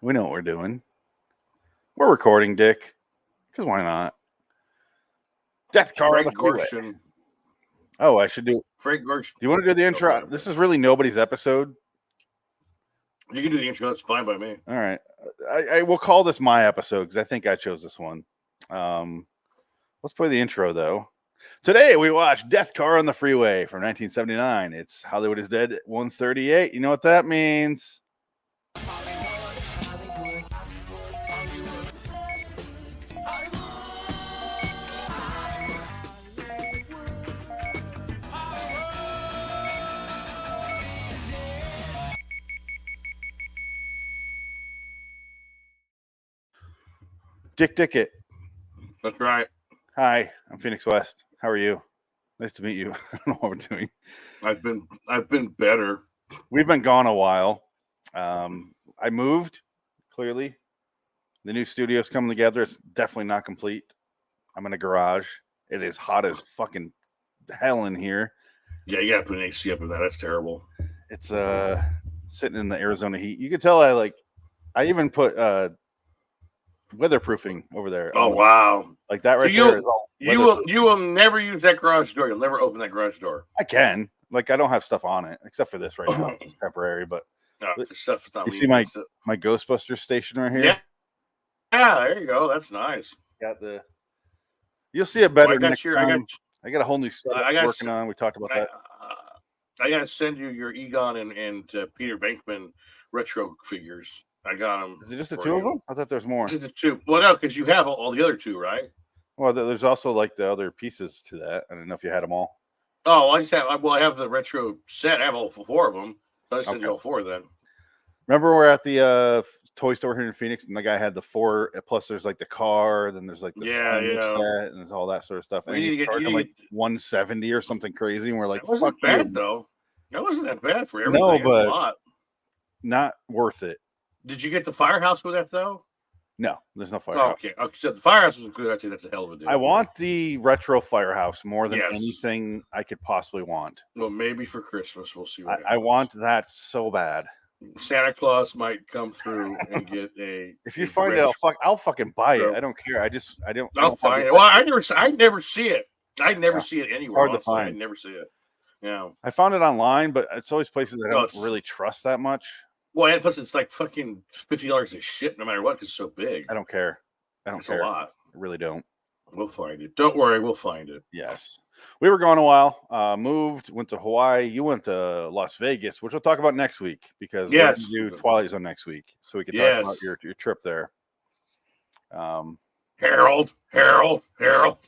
We know what we're doing. We're recording, Dick. Because why not? Death Car on the Frank Freeway. Gorshin. Oh, I should do. Frank Gorshin. Do you want to do the intro? Okay. This is really nobody's episode. You can do the intro. That's fine by me. All right. I will call this my episode because I think I chose this one. Let's play the intro, though. Today, we watch Death Car on the Freeway from 1979. It's Hollywood is Dead 138. You know what that means? Dick Dickett. That's right. Hi, I'm Phoenix West. How are you? Nice to meet you. I don't know what we're doing. I've been better. We've been gone a while. I moved, clearly. The new studio's coming together. It's definitely not complete. I'm in a garage. It is hot as fucking hell in here. Yeah, you gotta put an AC up with that. That's terrible. It's sitting in the Arizona heat. You can tell I even put weatherproofing over there. Oh wow. Like that right so there is all you will never use that garage door. You'll never open that garage door. I can. Like I don't have stuff on it except for this right now. It's temporary, but No, the stuff's not you see my Ghostbusters station right here? Yeah. Yeah, there you go. That's nice. Got the. You'll see it better Well, next time. I got a whole new setup working on. We talked about that. I gotta send you your Egon and Peter Venkman retro figures. I got them. Is it just the two of them? I thought there was more. Just the two. Well, no, because you have all the other two, right? Well, there's also like the other pieces to that. I don't know if you had them all. Oh, I have the retro set. I have all four of them. So I send you all four then. Remember we're at the toy store here in Phoenix, and the guy had the four. Plus, there's like the car. Then there's like the set, and there's all that sort of stuff. And he's charging like $170 or something crazy. And we're like, that wasn't bad though. That wasn't that bad for everything. No, but a lot. Not worth it. Did you get the firehouse with that though? No, there's no firehouse. Okay, so the firehouse was good. I'd say that's a hell of a deal. I want the retro firehouse more than anything I could possibly want. Well, maybe for Christmas we'll see. I want that so bad. Santa Claus might come through and get a. If you find it, I'll fucking buy it. I don't care. I'll find it. Well, I never see it. I never see it anywhere. It's hard to find. I never see it. Yeah, I found it online, but it's always places I don't really trust that much. Well, and plus it's like fucking $50 a ship, no matter what, because it's so big. I don't care. It's a lot. I really don't. We'll find it. Don't worry, we'll find it. Yes. We were gone a while. Moved, went to Hawaii. You went to Las Vegas, which we'll talk about next week because we're going to do Twilight Zone next week, so we can talk about your trip there. Harold. But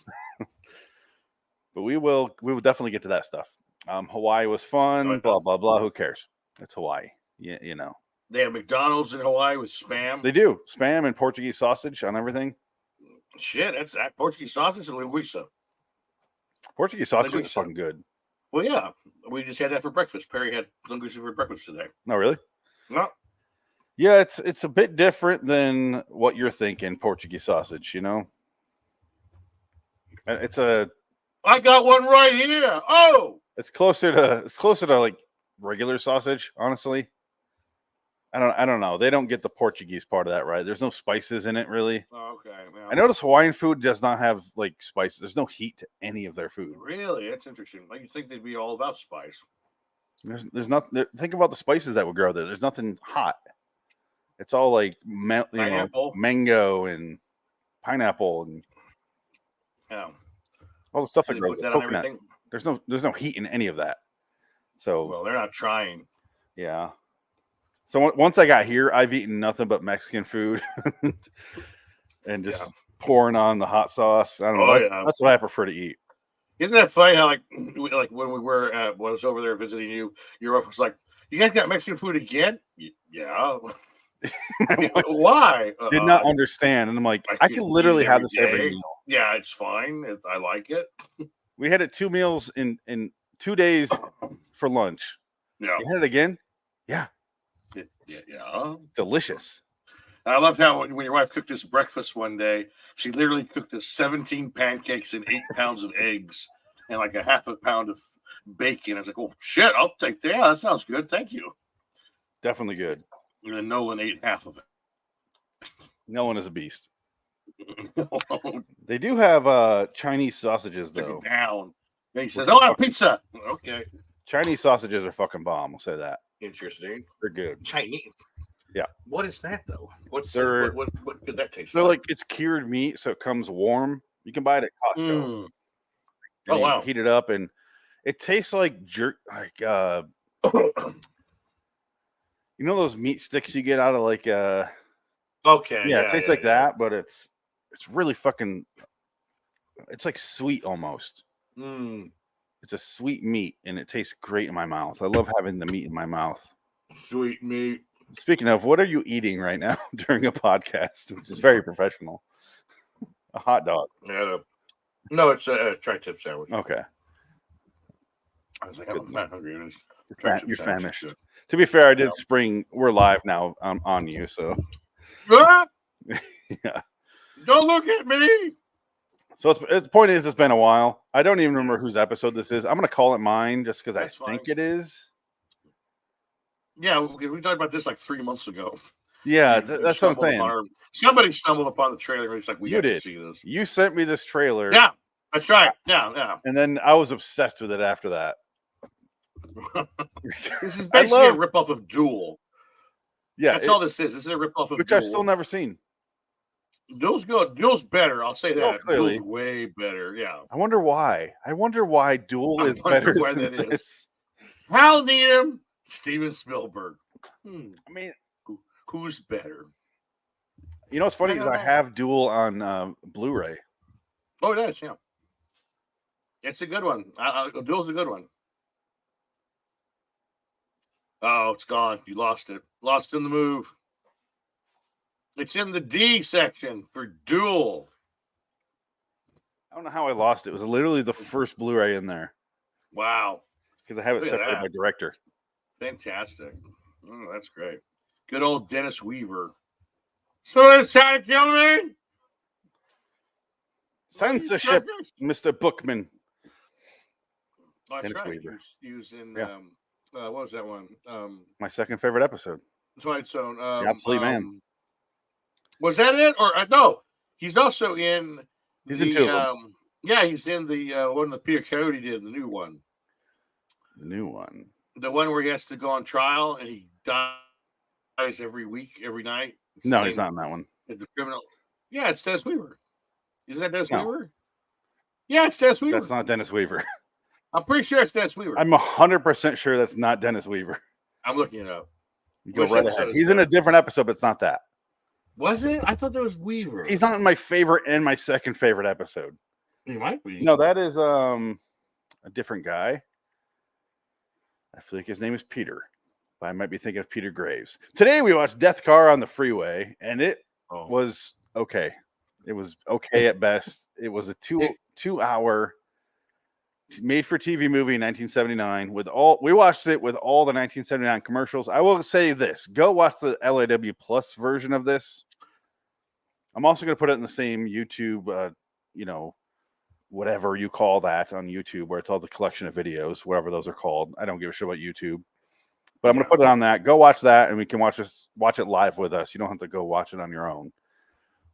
we will definitely get to that stuff. Hawaii was fun. Blah blah blah. Who cares? It's Hawaii. Yeah, you know. They have McDonald's in Hawaii with Spam. They do. Spam and Portuguese sausage on everything. Shit, that's that Portuguese sausage and linguiça. Portuguese sausage is fucking good. Well, yeah. We just had that for breakfast. Perry had linguiça for breakfast today. No, really? No. Yeah, it's a bit different than what you're thinking, Portuguese sausage, you know? I got one right here. Oh! It's closer to like regular sausage, honestly. I don't know. They don't get the Portuguese part of that right. There's no spices in it, really. Oh, okay. Yeah. I noticed Hawaiian food does not have like spices. There's no heat to any of their food. Really? That's interesting. Like you think they'd be all about spice. There's nothing. Think about the spices that would grow there. There's nothing hot. It's all like mango and pineapple and all the stuff that grows. That coconut. There's no heat in any of that. So well, they're not trying. Yeah. So once I got here, I've eaten nothing but Mexican food and just pouring on the hot sauce. I don't know. That's what I prefer to eat. Isn't that funny how like when we were when I was over there visiting you, your wife was like, "You guys got Mexican food again?" Yeah. Why? Did not understand, and I'm like, I can literally have this every meal. Yeah, it's fine. I like it. We had it 2 meals in 2 days for lunch. Yeah. You had it again? Yeah. Yeah. Delicious. I loved how when your wife cooked us breakfast one day, she literally cooked us 17 pancakes and 8 pounds of eggs and like a half a pound of bacon. I was like, oh, shit, I'll take that. Yeah, that sounds good. Thank you. Definitely good. And then Nolan ate half of it. No one is a beast. They do have Chinese sausages Took though. it down. Then he says, Which "I are want a pizza." Okay. Chinese sausages are fucking bomb. I'll say that. Interesting. They're good. Chinese. Yeah. What is that though? What's They're- what could that taste So like? like it's cured meat, so it comes warm. You can buy it at Costco. Mm. And Oh, you wow. heat it up, and it tastes like jerk. Like you know those meat sticks you get out of like Okay. yeah, it tastes like that, but it's really fucking. It's like sweet almost. Mm. It's a sweet meat, and it tastes great in my mouth. I love having the meat in my mouth. Sweet meat. Speaking of, what are you eating right now during a podcast, which is very professional? A hot dog. No, it's a tri-tip sandwich. Okay. I was like, I'm not hungry. You're famished. To be fair, I did spring. We're live now on you, so Ah! yeah. Don't look at me. So the point is, it's been a while. I don't even remember whose episode this is. I'm going to call it mine just because I think it is. Yeah, we talked about this like 3 months ago. Yeah, that's what I'm saying. Somebody stumbled upon the trailer and it's like, we have to see this. You sent me this trailer. Yeah, that's right. Yeah. And then I was obsessed with it after that. This is basically a ripoff of Duel. Yeah, that's all this is. This is a ripoff of which Duel. I've still never seen. Duel's good. Duel's better. I'll say that. Clearly. Duel's way better. Yeah. I wonder why. Duel is better than this. Hal Needham, Steven Spielberg. I mean, who's better? You know what's funny is I have Duel on Blu-ray. Oh, it is. Yeah. It's a good one. Duel's a good one. Oh, it's gone. You lost it. Lost in the move. It's in the D section for Duel. I don't know how I lost it. It was literally the first Blu-ray in there. Wow. Because I have it separated by director. Fantastic. Oh, that's great. Good old Dennis Weaver. So it's trying to kill me? Censorship, Mr. Bookman. Oh, that's Dennis right. Weaver. He was in, what was that one? My second favorite episode. Twilight Zone. The Obsolete Man. Was that it? Or no, he's also in. He's in two of them. Yeah, he's in the one that Peter Coyote did, the new one. The new one. The one where he has to go on trial and he dies every week, every night. No, he's not in that one. It's the criminal. Yeah, it's Dennis Weaver. Isn't that Dennis Weaver? Yeah, it's Dennis Weaver. That's not Dennis Weaver. I'm pretty sure it's Dennis Weaver. I'm 100% sure that's not Dennis Weaver. I'm looking it up. You go right ahead. He's in a different episode, but it's not that. Was it? I thought that was Weaver. He's not in my favorite and my second favorite episode. He might be. No, that is a different guy. I feel like his name is Peter, but I might be thinking of Peter Graves. Today we watched Death Car on the Freeway, and it was okay. It was okay at best. It was a two-hour made-for-TV movie in 1979 with we watched it with all the 1979 commercials. I will say this: go watch the LAW Plus version of this. I'm also going to put it in the same YouTube, whatever you call that on YouTube, where it's all the collection of videos, whatever those are called. I don't give a shit about YouTube, but I'm going to put it on that. Go watch that, and we can watch it live with us. You don't have to go watch it on your own.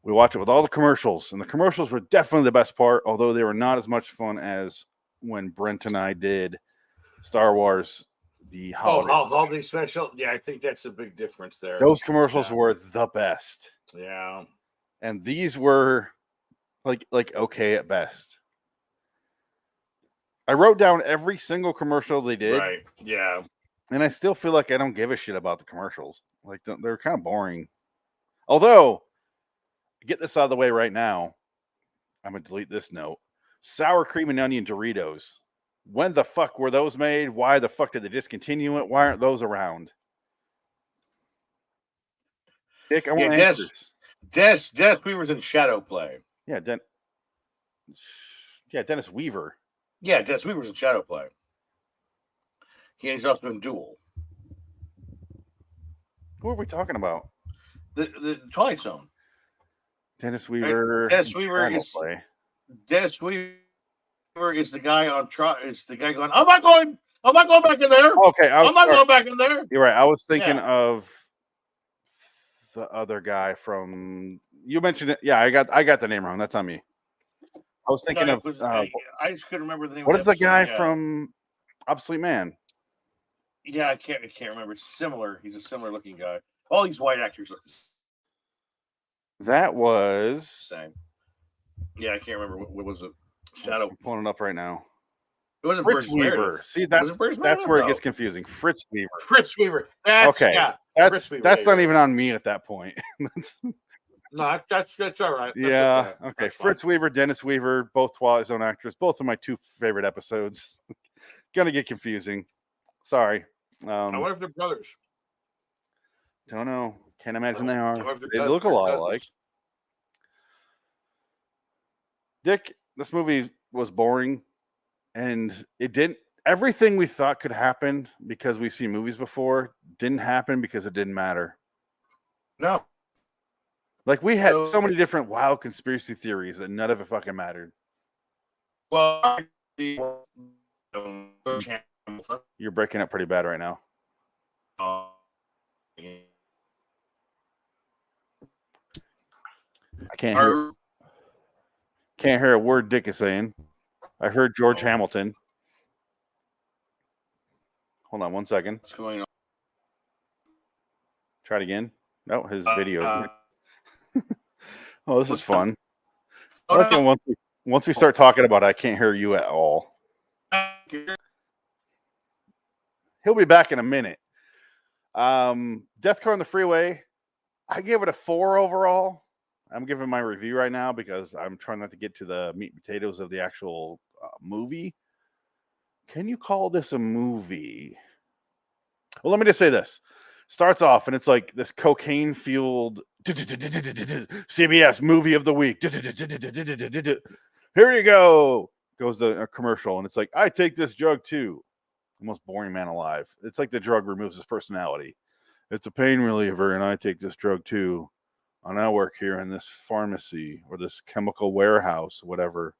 We watch it with all the commercials, and the commercials were definitely the best part, although they were not as much fun as when Brent and I did Star Wars, the holiday special. Yeah, I think that's a big difference there. Those commercials were the best. Yeah, and these were like okay at best. I wrote down every single commercial they did. Right. Yeah. And I still feel like I don't give a shit about the commercials. Like they're kind of boring. Although, get this out of the way right now. I'm gonna delete this note. Sour cream and onion Doritos. When the fuck were those made? Why the fuck did they discontinue it? Why aren't those around? Dick, I want answers. Dennis Weaver's in Shadow Play. Yeah, Dennis Weaver. Yeah, Dennis Weaver's in Shadow Play. He's also in Duel. Who are we talking about? The Twilight Zone. Dennis Weaver. Dennis Weaver is the guy on trial. It's the guy going, I'm not going back in there. Okay, I'm not going back in there. You're right. I was thinking of the other guy from? You mentioned it. Yeah, I got the name wrong. That's on me. I was thinking of. I just couldn't remember the name. What of is the guy yeah. from Obsolete Man? Yeah, I can't remember. It's similar. He's a similar looking guy. All these white actors look That was the same. Yeah, I can't remember what was it. Shadow. I'm pulling it up right now. It wasn't Fritz Bruce Weaver. Meredith. See, that's where it gets confusing. Fritz Weaver. Fritz Weaver. That's okay. Yeah. That's not even on me at that point. No, that's all right. Yeah. Okay. That's Fritz Weaver, Dennis Weaver, both Twilight Zone actors. Both of my two favorite episodes. Gonna get confusing. Sorry. I wonder if they're brothers. Don't know. Can't imagine they are. They They look a lot alike. Dick, this movie was boring, and it didn't. Everything we thought could happen because we've seen movies before didn't happen because it didn't matter. No. Like, we had so many different wild conspiracy theories that none of it fucking mattered. Well, you're breaking up pretty bad right now. I can't hear a word Dick is saying. I heard George Hamilton. Hold on 1 second. What's going on? Try it again. No, his video. Oh, this is fun. Once we start talking about it, I can't hear you at all. He'll be back in a minute. Death Car on the Freeway. I gave it a 4 overall. I'm giving my review right now because I'm trying not to get to the meat and potatoes of the actual movie. Can you call this a movie? Well, let me just say this. Starts off and it's like this cocaine-fueled CBS movie of the week. Here you go. Goes the commercial and it's like, I take this drug too. The most boring man alive. It's like the drug removes his personality. It's a pain reliever and I take this drug too. And I work here in this pharmacy or this chemical warehouse, whatever.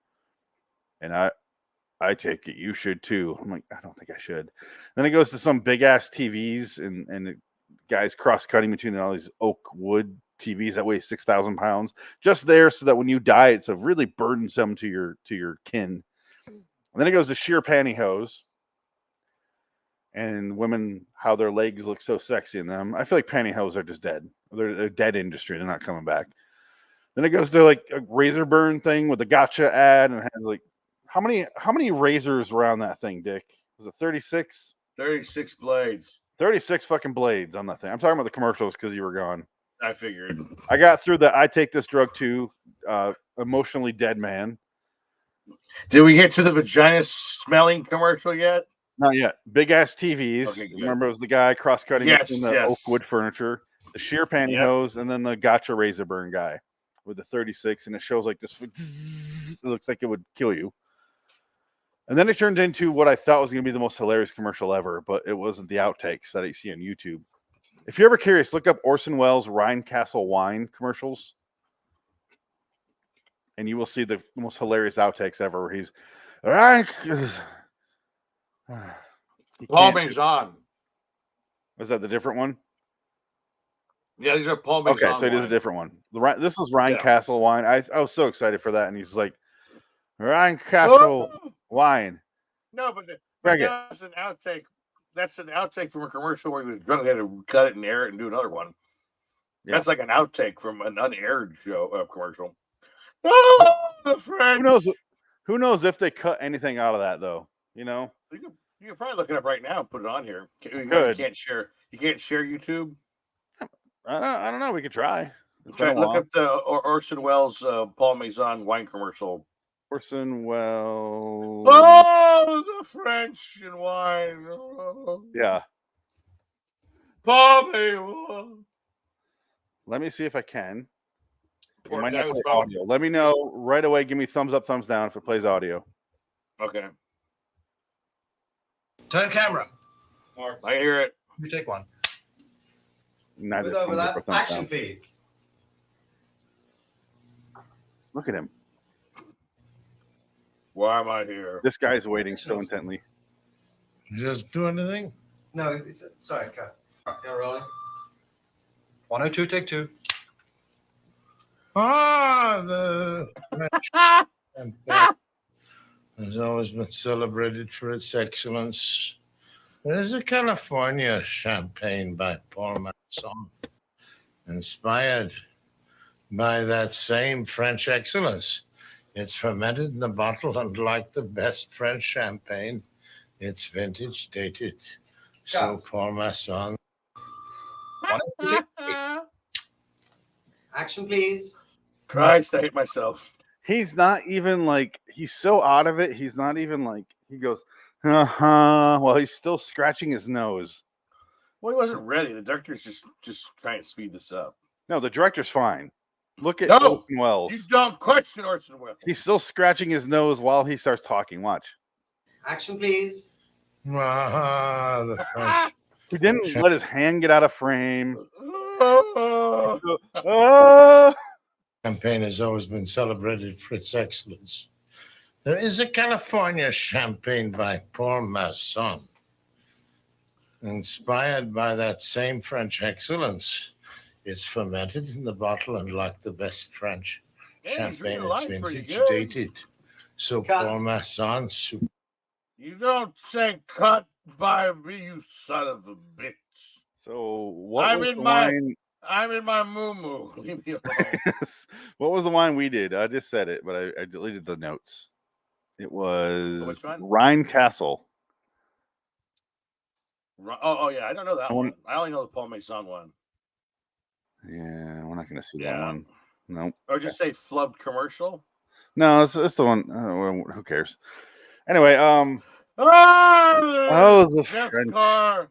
And I take it. You should too. I'm like, I don't think I should. Then it goes to some big ass TVs and the guys cross cutting between all these oak wood TVs that weigh 6,000 pounds, just there so that when you die, it's a really burdensome to your kin. And then it goes to sheer pantyhose and women, how their legs look so sexy in them. I feel like pantyhose are just dead. They're a dead industry. They're not coming back. Then it goes to like a razor burn thing with a gotcha ad and it has like how many razors were on that thing, Dick? Was it 36? 36 blades. 36 fucking blades on that thing. I'm talking about the commercials because you were gone. I figured. I got through the I take this drug too, emotionally dead man. Did we get to the vagina smelling commercial yet? Not yet. Big ass TVs. Okay, remember, it was the guy cross cutting in the oak wood furniture, the sheer pantyhose, and then the gotcha razor burn guy with the 36, and it shows like this. It looks like it would kill you. And then it turned into what I thought was going to be the most hilarious commercial ever, but it wasn't the outtakes that I see on YouTube. If you're ever curious, look up Orson Welles' Rhine Castle wine commercials, and you will see the most hilarious outtakes ever. Where he's Paul Maison. Was that the different one? Yeah, these are Paul Maison. Okay, so it is a different one. This is Rhine Castle wine. I was so excited for that, and he's like, Rhine Castle wine. No, but that's an outtake. That's an outtake from a commercial where he was going to cut it and air it and do another one. Yeah. That's like an outtake from an unaired show commercial. Oh, the French. Who knows if they cut anything out of that though? You know, you can probably look it up right now and put it on here. You can't share. You can't share YouTube. I don't know. We could try. Look up the Orson Welles Paul Maison wine commercial. Orson Welles. Oh, the French and wine. Oh. Yeah. Paul Maison. Let me see if I can. Might not play audio. Let me know right away. Give me thumbs up, thumbs down if it plays audio. Okay. Turn camera. Mark, I hear it. You take one. Neither with that action, please. Look at him. Why am I here? This guy's waiting so intently. You just do anything? No, sorry, cut. You're rolling. 102, take 2. The French champagne has always been celebrated for its excellence. There is a California champagne by Paul Masson, inspired by that same French excellence. It's fermented in the bottle, and like the best French champagne, it's vintage dated. So Paul Masson. 102, take 3. Action, please. Christ, I hate myself. He's not even like, he's so out of it. He's not even like, he goes, while he's still scratching his nose. Well, he wasn't ready. The director's just trying to speed this up. No, the director's fine. Look at No, Orson Welles. You don't question Orson Welles. He's still scratching his nose while he starts talking. Watch. Action, please. The French He didn't let his hand get out of frame. champagne has always been celebrated for its excellence. There is a California champagne by Paul Masson, inspired by that same French excellence. It's fermented in the bottle, and like the best French champagne, it's vintage dated. So Paul Masson. You don't say cut by me, you son of a bitch. So what I'm was in the my wine? I'm in my moo-moo. Leave me alone. What was the wine we did? I just said it, but I deleted the notes. It was Which one? Rhine Castle. Oh yeah, I don't know that I one. want- I only know the Paul Masson one. Yeah, we're not going to see that Yeah. one. Nope. Or just say flubbed commercial. No, it's the one. Well, who cares? Anyway, Oh, the Death French. Car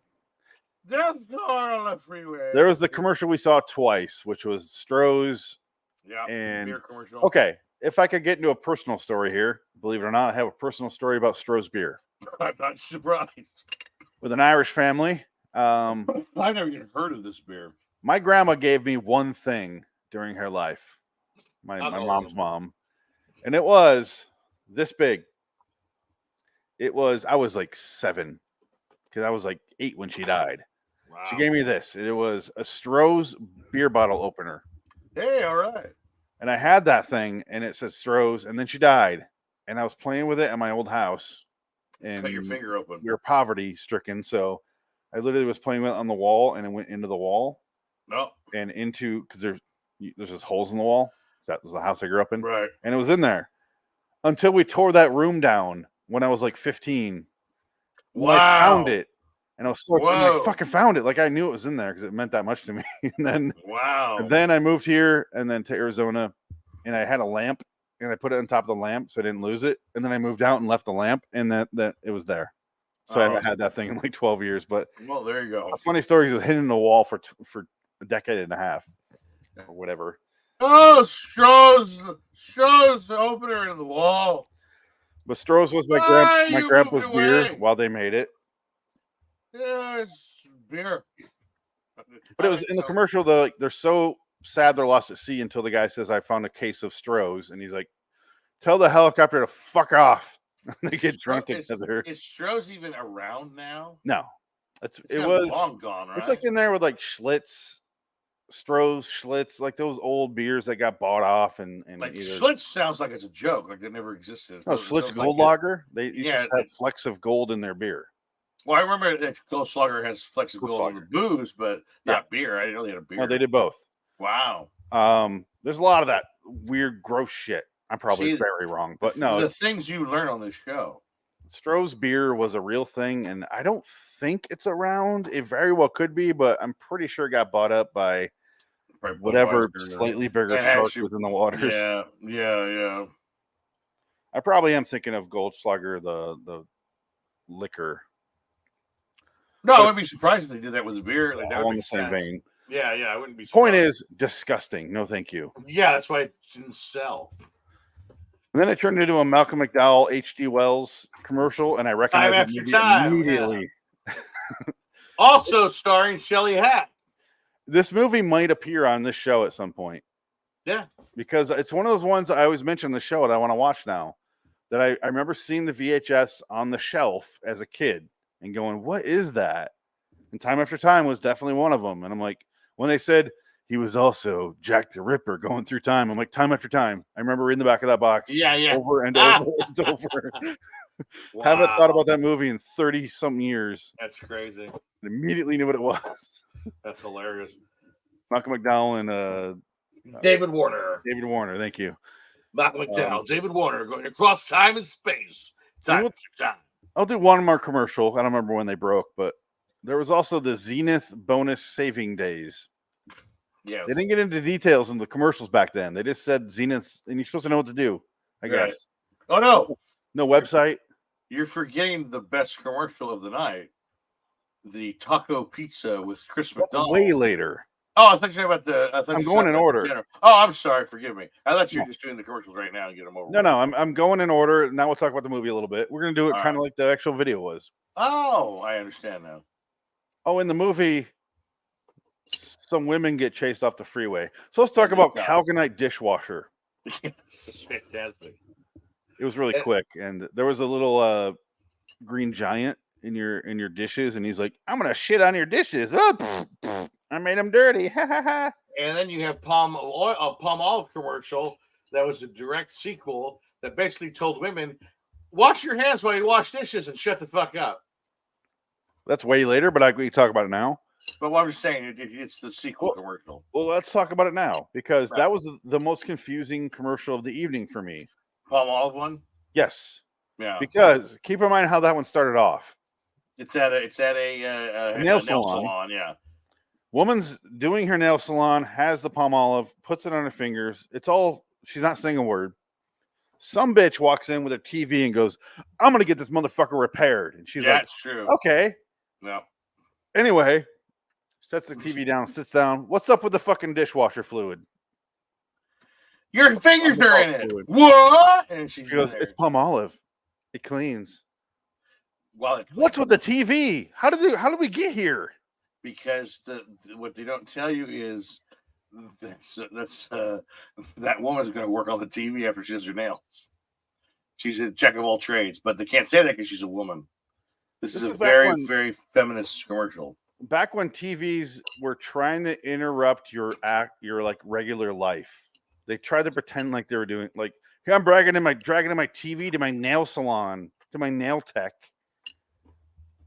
on the freeway. There was the commercial we saw twice, which was Stroh's. Yeah, and beer commercial. Okay, if I could get into a personal story here, believe it or not, I have a personal story about Stroh's beer I'm not surprised. with an Irish family. I never even heard of this beer. My grandma gave me one thing during her life, my mom's mom, and it was this big. I was like 7 because I was like 8 when she died. Wow. She gave me this. It was a Stroh's beer bottle opener. Hey, all right. And I had that thing, and it said Stroh's, and then she died. And I was playing with it at my old house. And Cut your finger open. we were poverty stricken, so I literally was playing with it on the wall, and it went into the wall. No. And into, because there's just holes in the wall. That was the house I grew up in. Right. And it was in there until we tore that room down when I was like 15. Wow. I found it. And I was so excited. Whoa. I fucking found it. Like I knew it was in there because it meant that much to me. And Wow. then I moved here and then to Arizona, and I had a lamp, and I put it on top of the lamp so I didn't lose it. And then I moved out and left the lamp, and that it was there. So I haven't had that thing in like 12 years. But well, there you go. a funny story is it was hidden in the wall for a decade and a half or whatever. Oh, Stroh's opener in the wall. But Stroh's was my grandpa's beer while they made it. Yeah, it's beer. But it was in the commercial, though. Like, they're so sad they're lost at sea until the guy says, "I found a case of Stroh's," and he's like, "Tell the helicopter to fuck off." They get drunk together. Is Stroh's even around now? No, it kinda was long gone, right? It's like in there with like Schlitz, Stroh's, Schlitz, like those old beers that got bought off and like either... Schlitz sounds like it's a joke, like it never existed. No, Schlitz Gold Lager. They used yeah, to have flecks of gold in their beer. Well, I remember that Gold Slugger has flecks of gold in the booze, but not beer. I didn't know they had a beer. No, they did both. Wow. There's a lot of that weird, gross shit. I'm probably very wrong, but no, the things you learn on this show. Stroh's beer was a real thing, and I don't think it's around. It very well could be, but I'm pretty sure it got bought up by whatever slightly bigger shark was in the waters. Yeah. I probably am thinking of Goldschlager, the liquor. No, I wouldn't be surprised if they did that with a beer. Like that all would in make the same sense. vein. Yeah, I wouldn't be surprised. Point is, disgusting. No, thank you. Yeah, that's why it didn't sell. And then it turned into a Malcolm McDowell, H.G. Wells commercial, and I recognized it immediately. Yeah. Also starring Shelley Hack. This movie might appear on this show at some point. Yeah. Because it's one of those ones I always mention on the show that I want to watch now. That I remember seeing the VHS on the shelf as a kid and going, what is that? And Time After Time was definitely one of them. And I'm like, when they said, he was also Jack the Ripper going through time. I'm like, time after time. I remember reading the back of that box Yeah. over and over and over. Haven't thought about that movie in 30-something years. That's crazy. And immediately knew what it was. That's hilarious. Malcolm McDowell and David Warner. David Warner. Thank you. Malcolm McDowell, David Warner going across time and space. Time after time. I'll do one more commercial. I don't remember when they broke, but there was also the Zenith bonus saving days. Yes. They didn't get into details in the commercials back then. They just said Zenith, and you're supposed to know what to do, I guess. Oh, no. No website. You're forgetting the best commercial of the night. The taco pizza with Chris McDonald. Way later. Oh, I thought you were about the. I'm going in order. Oh, I'm sorry. Forgive me. I thought you were just doing the commercials right now and get them over. No. I'm going in order. Now we'll talk about the movie a little bit. We're going to do it kind of like the actual video was. Oh, I understand now. Oh, in the movie, some women get chased off the freeway. So let's talk about Calgonite dishwasher. This is fantastic. It was really quick, and there was a little green giant in your dishes, and he's like, "I'm gonna shit on your dishes. Oh, I made them dirty." And then you have palm olive commercial that was a direct sequel that basically told women, "Wash your hands while you wash dishes and shut the fuck up." That's way later, but we talk about it now. But what I'm saying, it's the sequel commercial. Well, let's talk about it now because that was the most confusing commercial of the evening for me. Palm olive one. Yes. Yeah. Because keep in mind how that one started off. It's at a nail salon. Yeah. Woman's doing her nail salon, has the palm olive, puts it on her fingers. She's not saying a word. Some bitch walks in with her TV and goes, "I'm going to get this motherfucker repaired." And she's like, "That's true." Okay. No. Anyway, sets the TV down, sits down. "What's up with the fucking dishwasher fluid?" "Your fingers are in it." "What?" And she goes, "It's palm olive. It cleans." Well, what's with the TV? How did we get here? Because what they don't tell you is that woman's going to work on the TV after she does her nails. She's a jack of all trades, but they can't say that because she's a woman. This is a very, very feminist commercial. Back when TVs were trying to interrupt your like regular life, they tried to pretend like they were doing like, "Here I'm dragging in my TV to my nail salon, to my nail tech."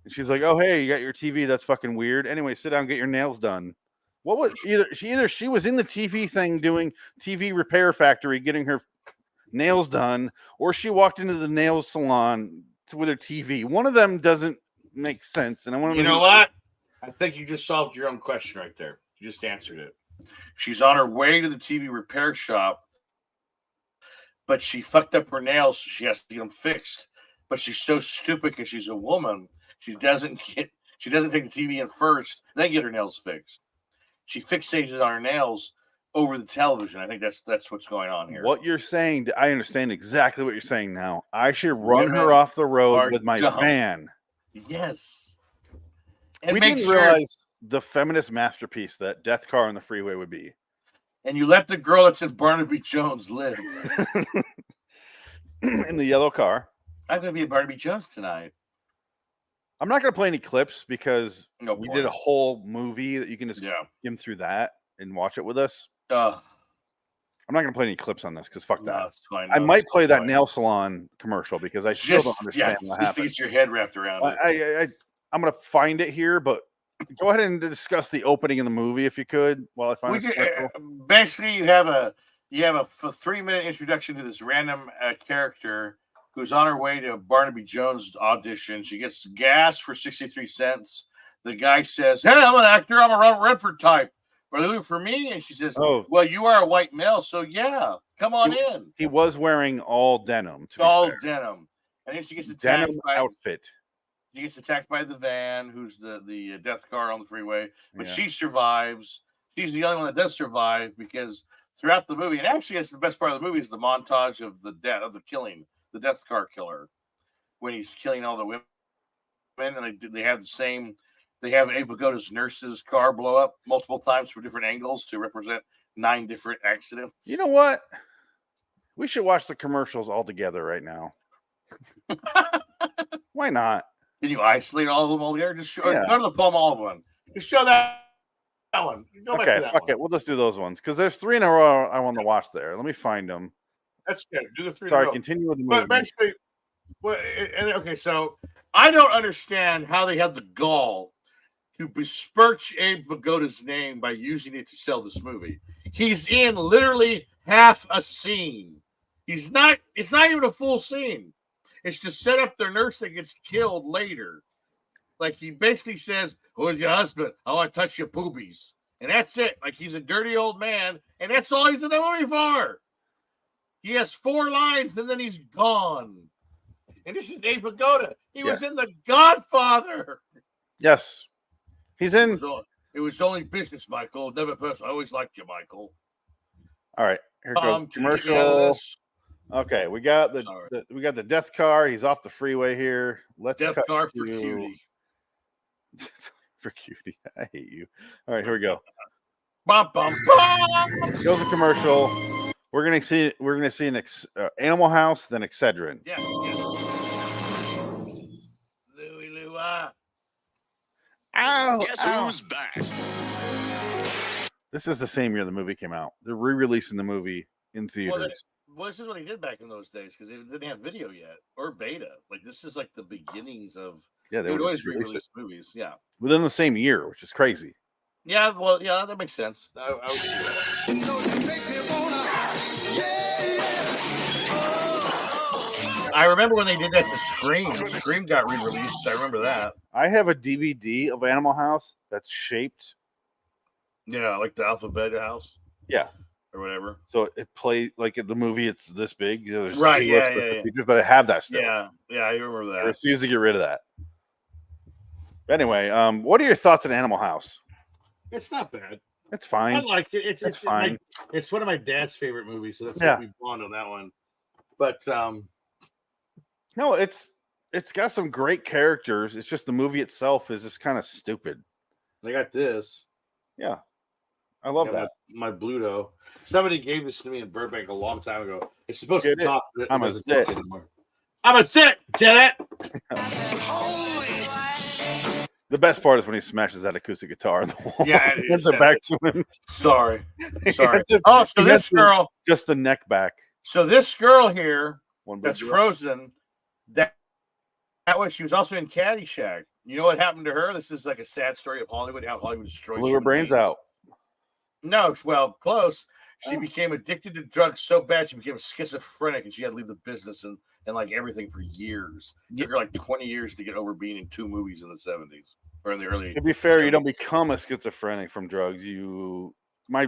And she's like, "Oh, hey, you got your TV? That's fucking weird. Anyway, sit down, get your nails done." What was either she was in the TV thing doing TV repair factory, getting her nails done, or she walked into the nail salon with her TV. One of them doesn't make sense. And I want to know what? I think you just solved your own question right there. You just answered it. She's on her way to the TV repair shop, but she fucked up her nails, so she has to get them fixed. But she's so stupid because she's a woman. She doesn't take the TV in first, then get her nails fixed. She fixates on her nails over the television. I think that's what's going on here. What you're saying, I understand exactly what you're saying now. I should run her off the road with my van. Yes. And we didn't realize the feminist masterpiece that Death Car on the Freeway would be. And you let the girl that says Barnaby Jones live. In the yellow car. I'm going to be a Barnaby Jones tonight. I'm not going to play any clips because we did a whole movie that you can just skim through that and watch it with us. I'm not going to play any clips on this because fuck that. I might play that nail salon commercial because I still don't understand what happened. Just to get your head wrapped around it. I'm going to find it here, but go ahead and discuss the opening of the movie if you could while I find it. Basically, you have a 3-minute introduction to this random character who's on her way to a Barnaby Jones audition. She gets gas for 63 cents. The guy says, "Hey, I'm an actor. I'm a Robert Redford type. Are they looking for me?" And she says, "Oh, well, you are a white male, so yeah, come on in." He was wearing all denim. All denim. And then she gets attacked by outfit. She gets attacked by the van, who's the death car on the freeway. But she survives. She's the only one that does survive because throughout the movie, and actually it's the best part of the movie, is the montage of the killing. The death car killer, when he's killing all the women, and they have the same. They have Ava Goda's nurse's car blow up multiple times from different angles to represent 9 different accidents. You know what? We should watch the commercials all together right now. Why not? Can you isolate all of them all together? Just go to the palm olive one. Just show that that one. Go back Okay, to that fuck one. it. We'll just do those ones because there's 3 in a row I want to watch there. Let me find them. That's good. Do the 3 in a Sorry, row. continue with the movie. But basically, okay, so I don't understand how they had the gall to besmirch Abe Vigoda's name by using it to sell this movie. He's in literally half a scene. It's not even a full scene. It's to set up their nurse that gets killed later. Like he basically says, "Who's your husband? I want to touch your boobies." And that's it. Like he's a dirty old man, and that's all he's in the movie for. He has 4 lines, and then he's gone. And this is Abe Vigoda. He was in The Godfather. Yes. He's in. It was only business, Michael. Never personal. I always liked you, Michael. All right. Here goes commercial. Okay, we got the death car. He's off the freeway here. Let's death cut car for to... cutie. For cutie. I hate you. All right, here we go. Bum, bum, bum. Goes a commercial. We're gonna see an Animal House, then Excedrin. Yes. Louie Lua. Ow! Guess who's back? This is the same year the movie came out. They're re-releasing the movie in theaters. Well, this is what he did back in those days because they didn't have video yet or beta. Like this is like the beginnings of. Yeah, they would always re-release movies. Yeah, within the same year, which is crazy. Yeah, well, yeah, that makes sense. I would see that. I remember when they did that to Scream. Scream got re-released. I remember that. I have a DVD of Animal House that's shaped. Yeah, like the Alphabet House. Yeah. Or whatever. So it plays like in the movie. It's this big, right? Yeah. Features, but I have that still. Yeah, I remember that. I refuse to get rid of that. Anyway, what are your thoughts on Animal House? It's not bad. It's fine. I like it. It's fine. It's one of my dad's favorite movies, so that's why we bond on that one. But no, it's got some great characters. It's just the movie itself is just kind of stupid. I got this. Yeah, I love that. My Bluto. Somebody gave this to me in Burbank a long time ago. It's supposed to talk. I'm a sit. I'm a sit. Get it? The best part is when he smashes that acoustic guitar on the wall. Yeah, it's a back to him. Sorry. Oh, so this girl, just the neck back. So this girl here, that's frozen. That was she was also in Caddyshack. You know what happened to her? This is like a sad story of Hollywood. How Hollywood destroyed. Blew her brains out. No, well, close. She became addicted to drugs so bad she became schizophrenic, and she had to leave the business and like everything for years. It took her like 20 years to get over being in 2 movies in the 70s or in the early. To be fair, 70s. You don't become a schizophrenic from drugs. My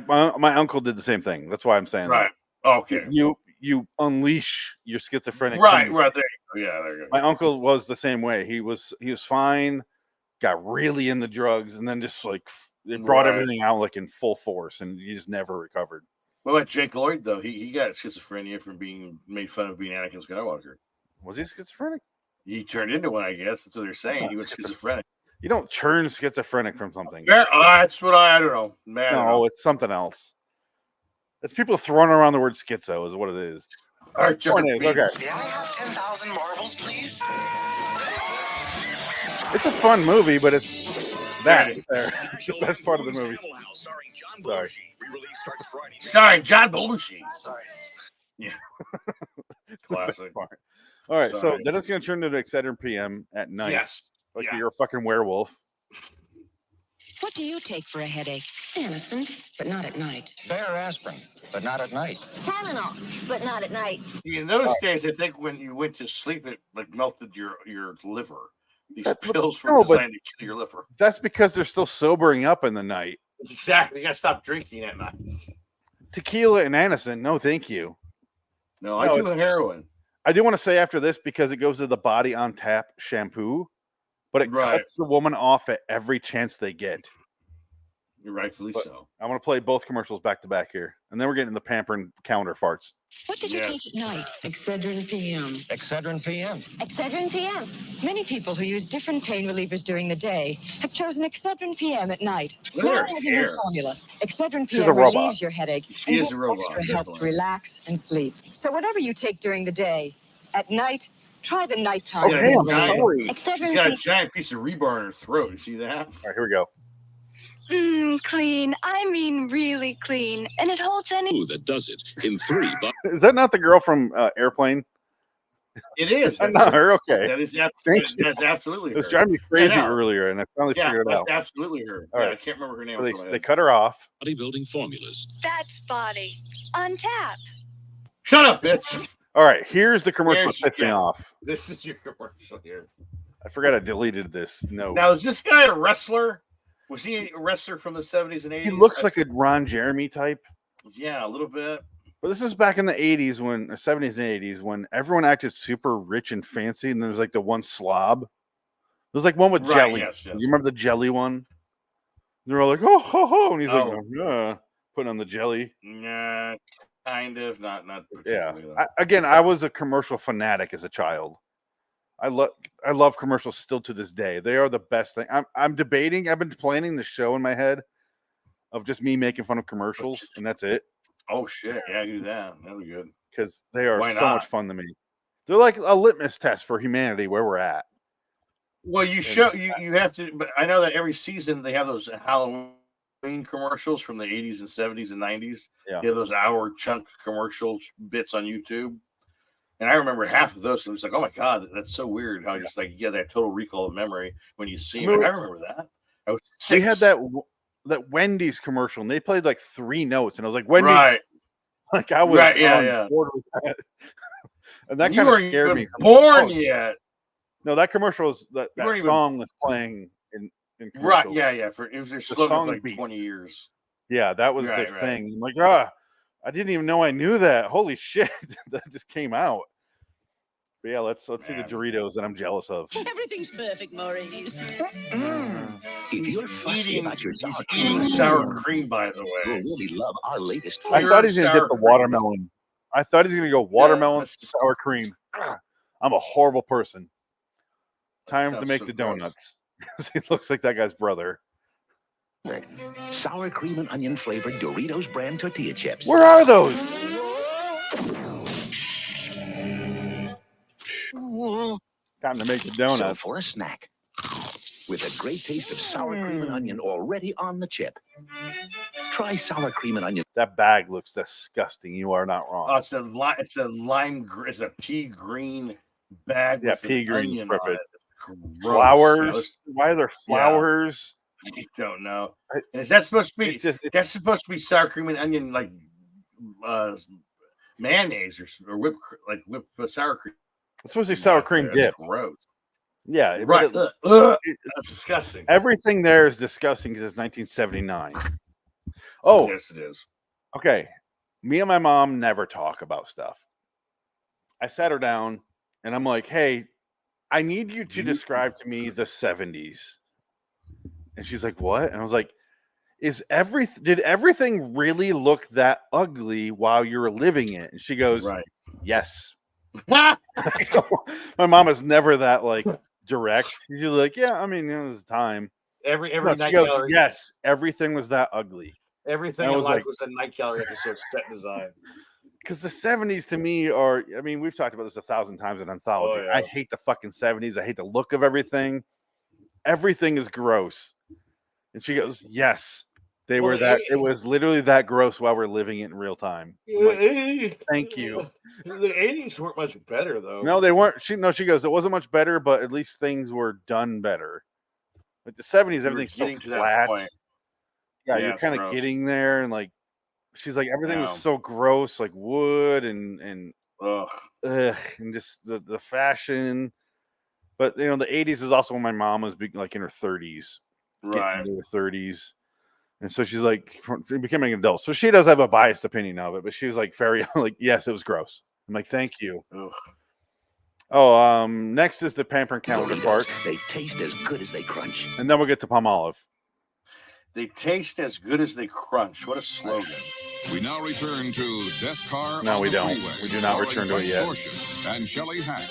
uncle did the same thing. That's why I'm saying right. That. Okay. You unleash your schizophrenic. Right. There you go. Yeah, there you go. My uncle was the same way. He was fine, got really into drugs, and then just like it brought everything out like in full force, and he just never recovered. What about Jake Lloyd though? He got schizophrenia from being made fun of being Anakin Skywalker. Was he schizophrenic? He turned into one, I guess. That's what they're saying. He was schizophrenic. You don't turn schizophrenic from something. That's what I don't know. Man, no, it's something else. It's people throwing around the word schizo is what it is. All right, okay. May I have 10,000 marbles, please? It's a fun movie, but it's that. It's the best part of the movie. Sorry. Starring John Belushi. Sorry. Yeah. Classic. All right, so then it's going to turn into Excedrin PM at night. Yes. Like you're a fucking werewolf. What do you take for a headache? Anacin, but not at night. Fair aspirin, but not at night. Tylenol, but not at night. In those days, I think when you went to sleep, it like melted your liver. These pills were designed to kill your liver. That's because they're still sobering up in the night. Exactly. You got to stop drinking at night. Tequila and Anacin, no thank you. No, I do heroin. I do want to say after this, because it goes to the Body on Tap shampoo, but it cuts the woman off at every chance they get. You're rightfully so. I want to play both commercials back to back here, and then we're getting the pampering calendar farts. What did you take at night? Excedrin PM. Excedrin PM. Excedrin PM. Many people who use different pain relievers during the day have chosen Excedrin PM at night. Now it has a new formula. Excedrin PM relieves your headache and gives extra help to relax and sleep. So whatever you take during the day, at night, try the nighttime. Okay, I'm sorry. She's got a giant piece of rebar in her throat. You see that? All right, here we go. Clean. I mean really clean. And it holds any... That does it in 3 bucks. Is that not the girl from Airplane? It is. That's not her. Okay. That's absolutely her. It was driving me crazy earlier, and I finally figured it out. That's absolutely her. All right. I can't remember her name. So they cut her off. Bodybuilding formulas. That's body. On tap. Shut up, bitch. All right. Here's the commercial that pissed me off. This is your commercial here. I forgot I deleted this. No. Now, is this guy a wrestler? Was he a wrestler from the 70s and 80s? He looks like a Ron Jeremy type. Yeah, a little bit. But this is back in the 80s when, or 70s and 80s, when everyone acted super rich and fancy, and there's like the one slob. There's like one with jelly. Yes. You remember the jelly one? They're all like, oh, ho, ho, and he's like, putting on the jelly. Nah, kind of, not Yeah. particularly. I was a commercial fanatic as a child. I love commercials still to this day. They are the best thing. I'm debating. I've been planning the show in my head of just me making fun of commercials, and that's it. Oh shit! Yeah, do that. That'd be good because they are so much fun to me. They're like a litmus test for humanity where we're at. Well, you have to. But I know that every season they have those Halloween commercials from the 80s and 70s and 90s. Yeah, they have those hour chunk commercial bits on YouTube. And I remember half of those. And it was like, oh my god, that's so weird. How just like you get that total recall of memory when you see them. I remember that. I was 6. We had that Wendy's commercial, and they played like 3 notes, and I was like, Wendy's. Right. Like I was on board with that. And that kind of scared me. Born yet? No, that commercial was that song was playing in right. Yeah. It was their slogan for like 20 years. Yeah, that was their thing. I'm like, I didn't even know I knew that. Holy shit, that just came out. But yeah, let's see the Doritos that I'm jealous of. Everything's perfect, Maurice. He's eating sour cream, by the way. You'll really love our latest. I thought he's gonna get the watermelon. I thought he's gonna go watermelon sour cream. I'm a horrible person. Time to make the donuts. He looks like that guy's brother. Sour cream and onion flavored Doritos brand tortilla chips. Where are those? Time to make the donuts. So for a snack, with a great taste of sour cream and onion already on the chip. Try sour cream and onion. That bag looks disgusting. You are not wrong. Oh, it's a pea green bag. Yeah, with pea green is perfect. Flowers. Why are there flowers? I don't know. Is that supposed to be? That's supposed to be sour cream and onion, like mayonnaise or whipped sour cream. It's supposed to be sour cream dip. Gross. Yeah, right. That's disgusting. Everything there is disgusting because it's 1979. Oh, yes, it is. Okay, me and my mom never talk about stuff. I sat her down and I'm like, "Hey, I need you to describe to me the 70s." And she's like, "What?" And I was like, did everything really look that ugly while you were living it? And she goes, "Right. Yes." My mom is never that like direct. She's like, "Yeah, I mean, it was time." Every night goes, yes, everything was that ugly. Everything in life was a Night Gallery episode set design. Because the 70s to me are, I mean, we've talked about this 1,000 times in Anthology. I hate the fucking 70s. I hate the look of everything. Everything is gross. And she goes, yes, they were that. It was literally that gross while we're living it in real time. Like, thank you. The 80s weren't much better, though. No, they weren't. She goes, it wasn't much better, but at least things were done better. Like the 70s, everything's so flat. Yeah, you're kind of getting there, and like she's like everything was so gross, like wood and just the fashion. But you know, the 80s is also when my mom was like in her 30s, right? In her 30s, and so she's like becoming an adult. So she does have a biased opinion of it, but she was like very like, yes, it was gross. I'm like, thank you. Ugh. Oh, next is the Pampered Calendar farts. They taste as good as they crunch, and then we'll get to Palmolive. They taste as good as they crunch. What a slogan. We now return to Death Car. No, we don't. Freeway, we do not return to it yet. And Shelley Hack.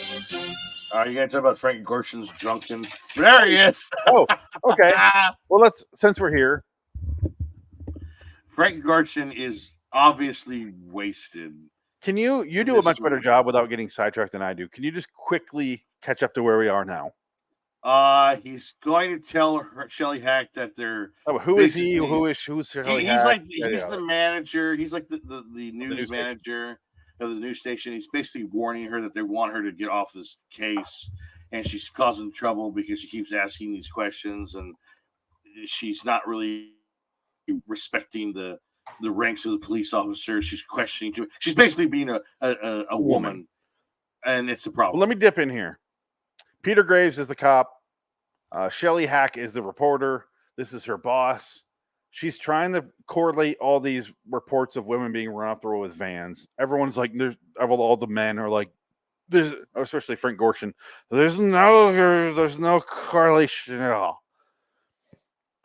You gonna talk about Frank Gorshin's drunken? There he is. Oh, okay. Well, since we're here. Frank Gorshin is obviously wasted. Can you do a much better job without getting sidetracked than I do? Can you just quickly catch up to where we are now? He's going to tell her Shelly Hack that they're. Oh, who is he? Who's Shelly He's Hack? like he's the manager. He's like the news news manager of the news station. He's basically warning her that they want her to get off this case, and she's causing trouble because she keeps asking these questions, and she's not really respecting the ranks of the police officers. She's questioning. She's basically being a woman, and it's a problem. Well, let me dip in here. Peter Graves is the cop. Shelly Hack is the reporter. This is her boss. She's trying to correlate all these reports of women being run off the road with vans. Everyone's like, all the men are like, especially Frank Gorshin. There's no correlation at all.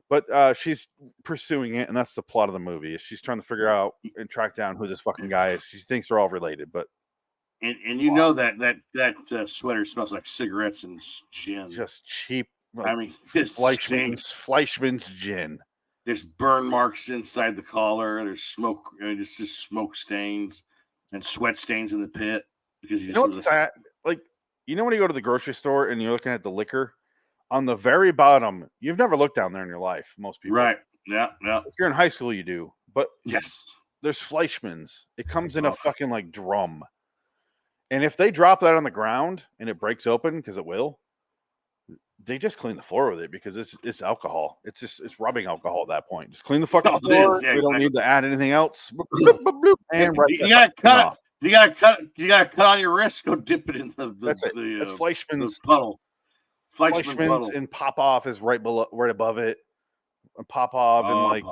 But she's pursuing it, and that's the plot of the movie. She's trying to figure out and track down who this fucking guy is. She thinks they're all related, but and you know that sweater smells like cigarettes and gin. Just cheap. I mean, this Fleischmann's gin. There's burn marks inside the collar. There's smoke. Just smoke stains and sweat stains in the pit because you know what's sad? Like, you know when you go to the grocery store and you're looking at the liquor on the very bottom, you've never looked down there in your life. Most people, right? Yeah. If you're in high school, you do. But yes, there's Fleischmann's. It comes in a fucking like drum, and if they drop that on the ground and it breaks open, because it will. They just clean the floor with it because it's alcohol. It's rubbing alcohol at that point. Just clean the fucking floor. We don't need to add anything else. And you gotta cut it. You gotta cut on your wrist. Go dip it in the Fleischmann's puddle. Fleischmann's and Popoff is right above it. And Popoff and like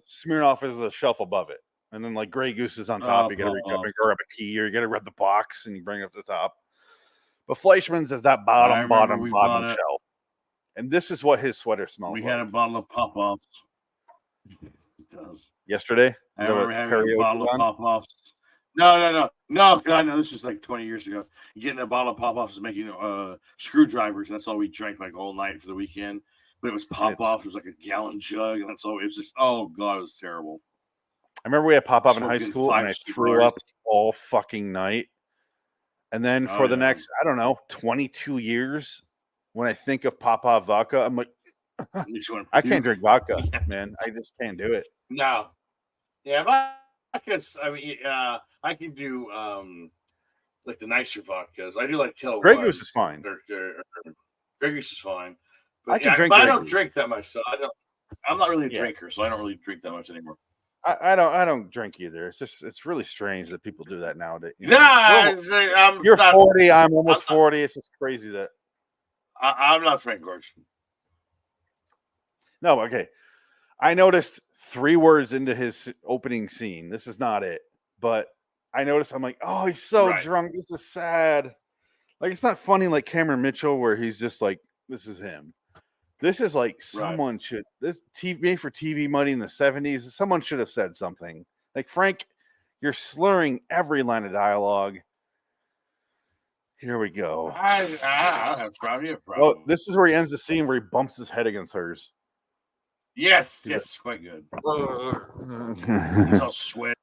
Smirnoff is the shelf above it. And then like Grey Goose is on top. You gotta reach up and grab a key, or you gotta rub the box and you bring it up to the top. But Fleischmann's is that bottom shelf. And this is what his sweater smells like. We had a bottle of Pop-Offs. It does. Yesterday? I remember having a bottle of Pop-Offs. No. God, no, this was like 20 years ago. Getting a bottle of Pop-Offs and making screwdrivers. That's all we drank like all night for the weekend. But it was Pop-Offs. It was like a gallon jug. And that's all. It was just, oh, God, it was terrible. I remember we had Pop-Off in high school and I threw up all fucking night. And then for the next, I don't know, 22 years, when I think of Pop-Off vodka, I'm like, I can't drink vodka, man. I just can't do it. No. Yeah, vodkas, I can do like the nicer vodkas. I do like Keller. Grey Goose is fine. Grey Goose is fine. But I can drink. But I don't drink that much, so I'm not really a drinker, so I don't really drink that much anymore. I don't drink either. It's really strange that people do that nowadays. You're 40. I'm almost 40. It's just crazy that I'm not Frank Gorshin. No, okay. I noticed 3 words into his opening scene. This is not it, but I noticed. I'm like, oh, he's so drunk. This is sad. Like, it's not funny like Cameron Mitchell, where he's just like, this is him. This is like someone should, this TV for TV money in the 70s. Someone should have said something like, Frank, you're slurring every line of dialogue. Here we go. I have problem. Oh, this is where he ends the scene where he bumps his head against hers. Yes, quite good. He's all sweat.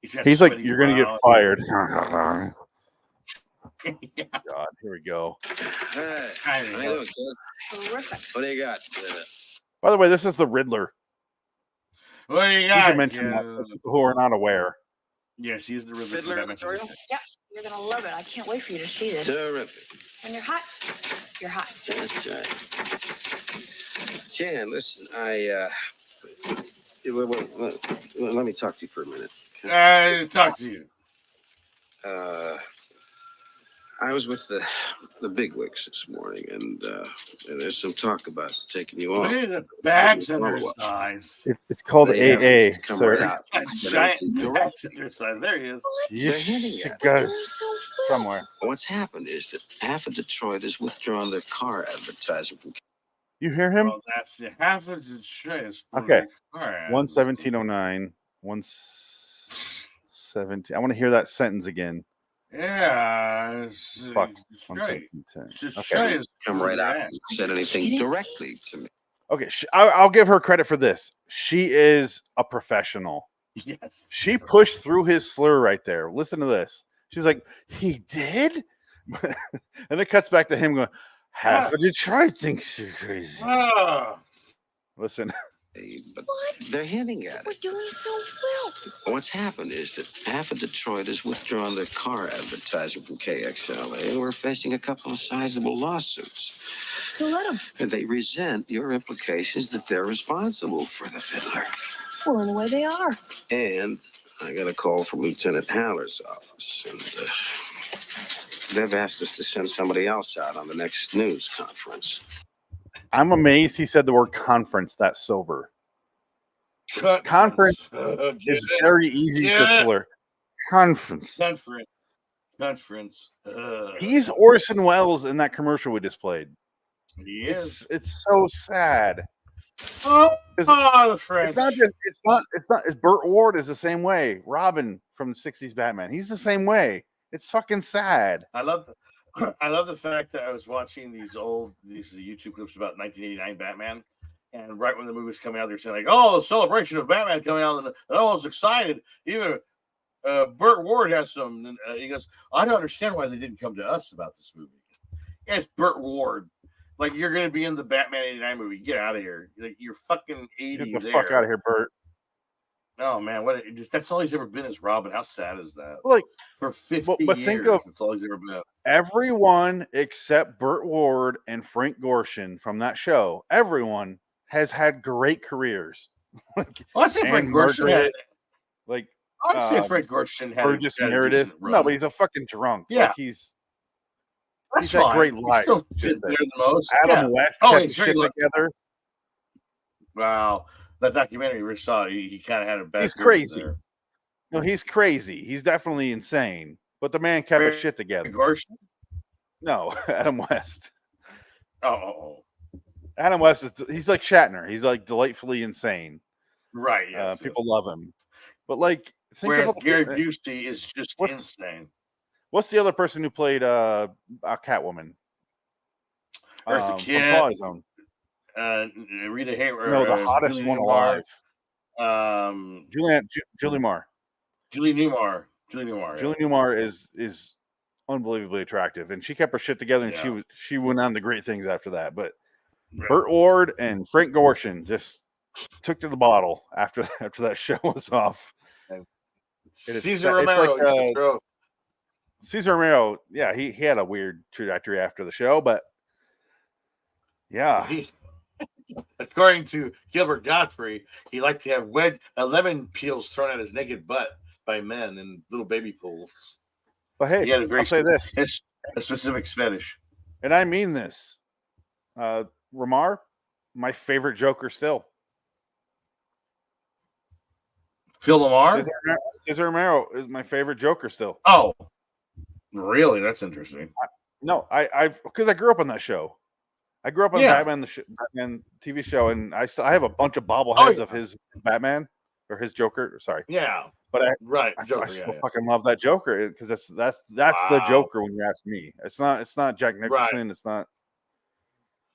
He's like, you're going to get fired. God, here we go. Hey, how you doing, kid? Terrific. What do you got? By the way, this is the Riddler. What do you got? You should mention that for people who are not aware. Yes, he's the Riddler. Yep, you're gonna love it. I can't wait for you to see this. Terrific. When you're hot, you're hot. That's right. Jan, listen, let me talk to you for a minute. Let's talk to you. I was with the bigwigs this morning, and there's some talk about taking you off. What is it? Bags under his eyes. It's called AA, sir. Giant bags under his eyes. There he is. It goes somewhere. What's happened is that half of Detroit has withdrawn their car advertising from. You hear him? Well, that's half of Detroit. Okay. 11709. 117. I want to hear that sentence again. Yeah, it's Fuck. Okay. Come right out and said anything directly to me. Okay, I'll give her credit for this. She is a professional. Yes. She pushed through his slur right there. Listen to this. She's like, he did? And it cuts back to him going, Half of Detroit thinks you're crazy. Listen. But What? they're hinting at We're it. doing so well. What's happened is that half of Detroit has withdrawn their car advertising from KXLA, and we're facing a couple of sizable lawsuits. So let them. And they resent your implications that they're responsible for the fiddler. Well, in a way, they are. And I got a call from Lieutenant Haller's office, and they've asked us to send somebody else out on the next news conference. I'm amazed he said the word conference that sober. Conference is very easy to slur. Conference. He's Orson Welles in that commercial we just played. He is. It's so sad. The French. It's Burt Ward is the same way. Robin from the 60s Batman. He's the same way. It's fucking sad. I love the fact that I was watching these YouTube clips about 1989 Batman, and right when the movie was coming out, they're saying like, "Oh, the celebration of Batman coming out, and everyone's excited." Even Burt Ward has some. He goes, "I don't understand why they didn't come to us about this movie." Yeah, it's Burt Ward. Like, you're going to be in the Batman 89 movie. Get out of here. Like, you're fucking 80. Get the fuck out of here, Burt. Oh, man. That's all he's ever been is Robin. How sad is that? Like, for 50 but years, think of that's all he's ever been. Everyone except Burt Ward and Frank Gorshin from that show, everyone has had great careers. I'd say Frank Gorshin had... Like, I'd say Frank Gorshin had Burgess Meredith. No, but he's a fucking drunk. Yeah. Like, he's That's had fine. great He life. still did better than most. Adam West kept his shit together. Wow. That documentary we saw, he kind of had a bad... He's crazy. There. No, he's crazy. He's definitely insane. But the man kept his shit together. Gorshin? No, Adam West. Oh. Adam West he's like Shatner. He's like delightfully insane. Right, yes. People love him. But like, whereas Gary Busey is just insane. What's the other person who played Catwoman? Eartha Kitt. Twilight Zone. Rita Hayworth. No, the hottest one alive. Julie Newmar. Julie Newmar. Julie Newmar is unbelievably attractive, and she kept her shit together, and she went on to great things after that. But Burt Ward and Frank Gorshin just took to the bottle after that show was off. Cesar Romero. Cesar Romero, yeah, he had a weird trajectory after the show, but yeah. According to Gilbert Gottfried, he liked to have lemon peels thrown at his naked butt by men in little baby pools. But hey, he had I'll say this. A specific fetish. And I mean this. Ramar, my favorite Joker still. Phil Lamar? Cesar Romero is my favorite Joker still. Oh, really? That's interesting. Because I grew up on that show. I grew up on Batman TV show, and I have a bunch of bobbleheads of his Batman or his Joker. Sorry. Yeah. But I still fucking love that Joker because that's the Joker when you ask me. It's not Jack Nicholson. Right. It's not.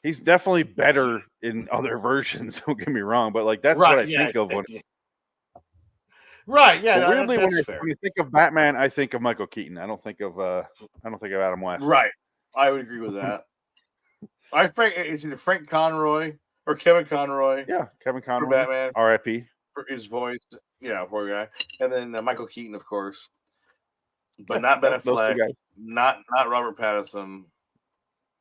He's definitely better in other versions. Don't get me wrong, but like that's what I think of when. Right. Yeah. No, weirdly, when you think of Batman, I think of Michael Keaton. I don't think of Adam West. Right. I would agree with that. It's either Frank Conroy or Kevin Conroy. Yeah, Kevin Conroy. For Batman. R.I.P. For his voice. Yeah, poor guy. And then Michael Keaton, of course. But not Ben Affleck. Not Robert Pattinson.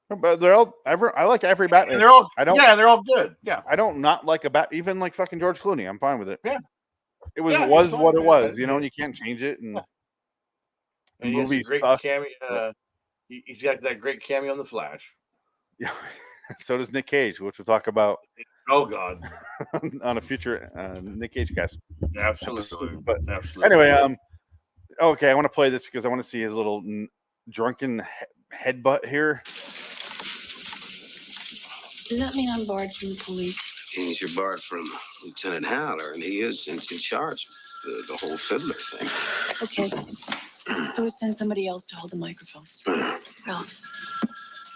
But they're all I like every Batman. And they're all good. Yeah. I don't not like a Bat, even like fucking George Clooney. I'm fine with it. Yeah. It was what it was, you know, and you can't change it. And he has a great cameo. He's got that great cameo on The Flash. Yeah. So does Nick Cage, which we'll talk about. Oh God. On a future Nick Cage cast. Absolutely. But absolutely. Anyway, okay, I want to play this because I want to see his little drunken headbutt here. Does that mean I'm barred from the police? Means you're barred from Lieutenant Haller, and he is in charge of the whole fiddler thing. Okay. So we send somebody else to hold the microphones. Ralph,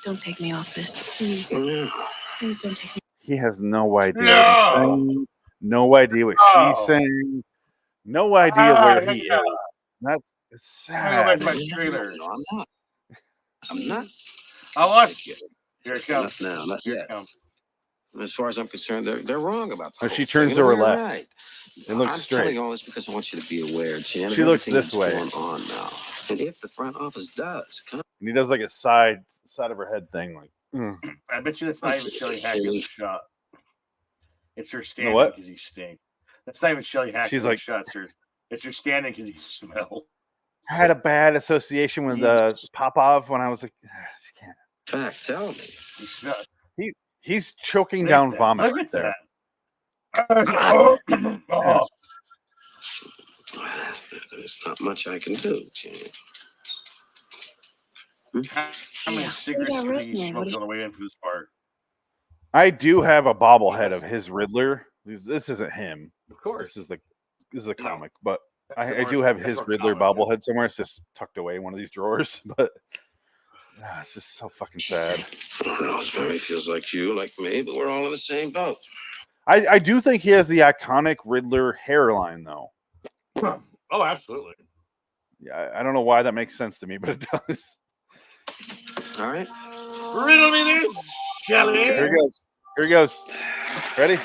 don't take me off this. Please. Please don't take me. He has no idea what he's saying. No idea what she's saying. No idea where he is. That's sad. My trailer. No, I'm not. I watched Here it comes. Not now, not Here yet. it comes. As far as I'm concerned, they're wrong about the Oh, she whole turns thing. to her They're left. right. It looks I'm straight. telling you all this because I want you to be aware, Jan, She of looks everything this that's way. going on now. And if the front office does, And he does like a side of her head thing, like. I bet you that's not even Shelley Hack in the shot. It's her standing what? because he stinks. That's not even Shelley Hack She's in like- the shot. It's her standing because he smells. I had a bad association with Popov when I was like, I just can't. fact, tell me. He smells. He's choking down vomit Look right at there. that. Oh. There's not much I can do, Jan. How many cigarettes do you think he smoked on the way in for this part? I do have a bobblehead of his Riddler. This isn't him. Of course. This is a comic, but That's the I more- do have that's his more Riddler comic, bobblehead somewhere. It's just tucked away in one of these drawers. But it's just so fucking sad. Rosemary feels like me, but we're all in the same boat. I do think he has the iconic Riddler hairline, though. Oh, absolutely. Yeah, I don't know why that makes sense to me, but it does. All right. Riddle me this, Shelley. Here he goes. Here he goes. Ready?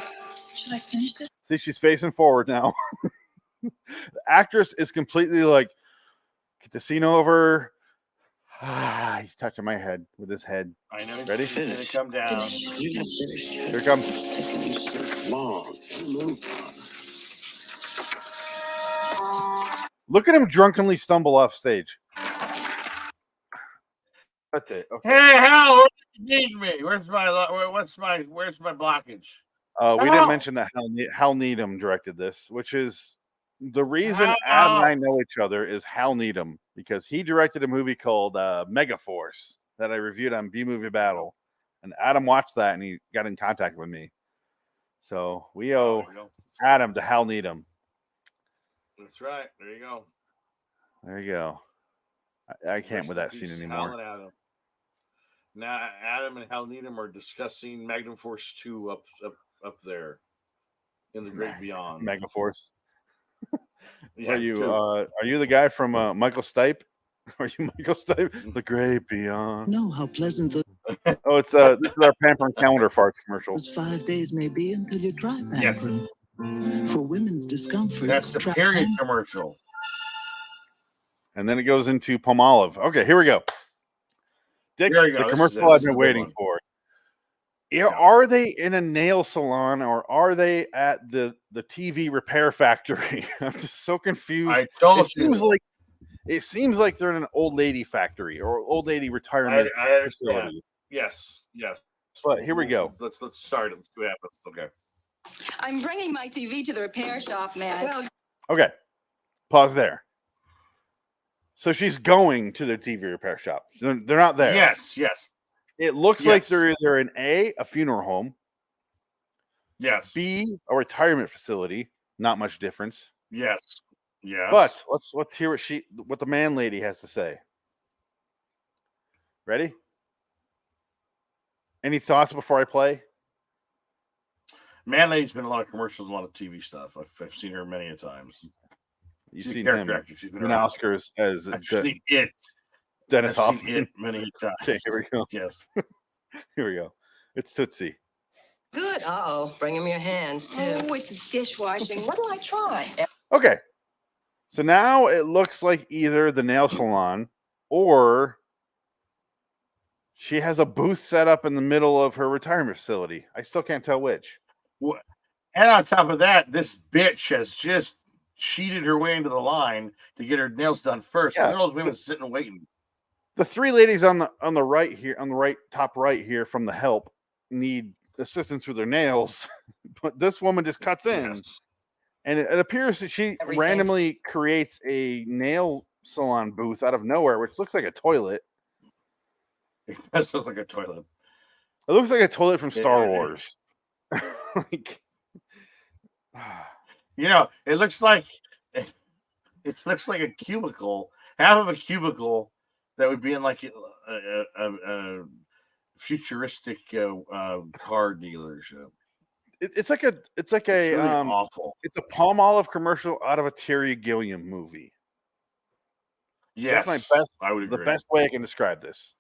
Should I finish this? See, she's facing forward now. The actress is completely like, get the scene over. He's touching my head with his head. I know. Ready? He's gonna come down. You're not finished yet. Here it comes. Taking you so long. Move on. Look at him drunkenly stumble off stage. That's it. Okay. Hey, Hal, where do you need me? Where's my blockage? We didn't mention that Hal Needham directed this, which is the reason Adam and I know each other is Hal Needham, because he directed a movie called Megaforce that I reviewed on B Movie Battle, and Adam watched that and he got in contact with me. So we owe Adam to Hal Needham. That's right. There you go. There you go. I can't with that scene anymore. Hal and Adam. Now Adam and Hal Needham are discussing Magnum Force 2 up there in the great beyond. Megaforce. Yeah, are you the guy from Michael Stipe? Are you Michael Stipe? The great beyond. Know how pleasant the Oh, it's this is our Pampering Calendar Farts commercial. those 5 days may be until you try pampering. Yes. For women's discomfort. That's the try period pampering. commercial. And then it goes into Palmolive. Okay, here we go. Dick, Here we go. the This is commercial I've the been big waiting one. for. Yeah, are they in a nail salon or are they at the TV repair factory? I'm just so confused. I told It seems like they're in an old lady factory or old lady retirement I understand. facility. Yes. But here we go. Let's start it. Let's see what happens. Okay. I'm bringing my TV to the repair shop, man. Well, Okay, pause there. So she's going to the TV repair shop. They're not there. Yes. It looks like Yes. they're either in a funeral home, Yes. B, a retirement facility. Not much difference. Yes. But let's hear what the man lady has to say. Ready? Any thoughts before I play? Man Lady's been in a lot of commercials, a lot of TV stuff. I've seen her many a times. You've She's a seen character him actor. She's been in around. Oscars as I've seen it. Dennis I've seen Hoffman. it many times. Okay, here we go. Yes. Here we go. It's Tootsie. Good. Uh-oh. Bring him your hands, too. oh, it's dishwashing. What'll I try? Okay. So now it looks like either the nail salon or she has a booth set up in the middle of her retirement facility. I still can't tell which. And on top of that, this bitch has just cheated her way into the line to get her nails done first. Yeah. Look at all those women sitting and waiting. The three ladies on the right here, on the right top right here from the help, need assistance with their nails, but this woman just cuts in. Yes. And it appears that she Everything. randomly creates a nail salon booth out of nowhere, which looks like a toilet. It does look like a toilet. It looks like a toilet from Star It- Wars. Like, It looks like a cubicle, half of a cubicle that would be in like a futuristic car dealership. it's like a It's really awful. it's a Palmolive commercial out of a Terry Gilliam movie. Yes, That's my best. I would The agree. best way I can describe this.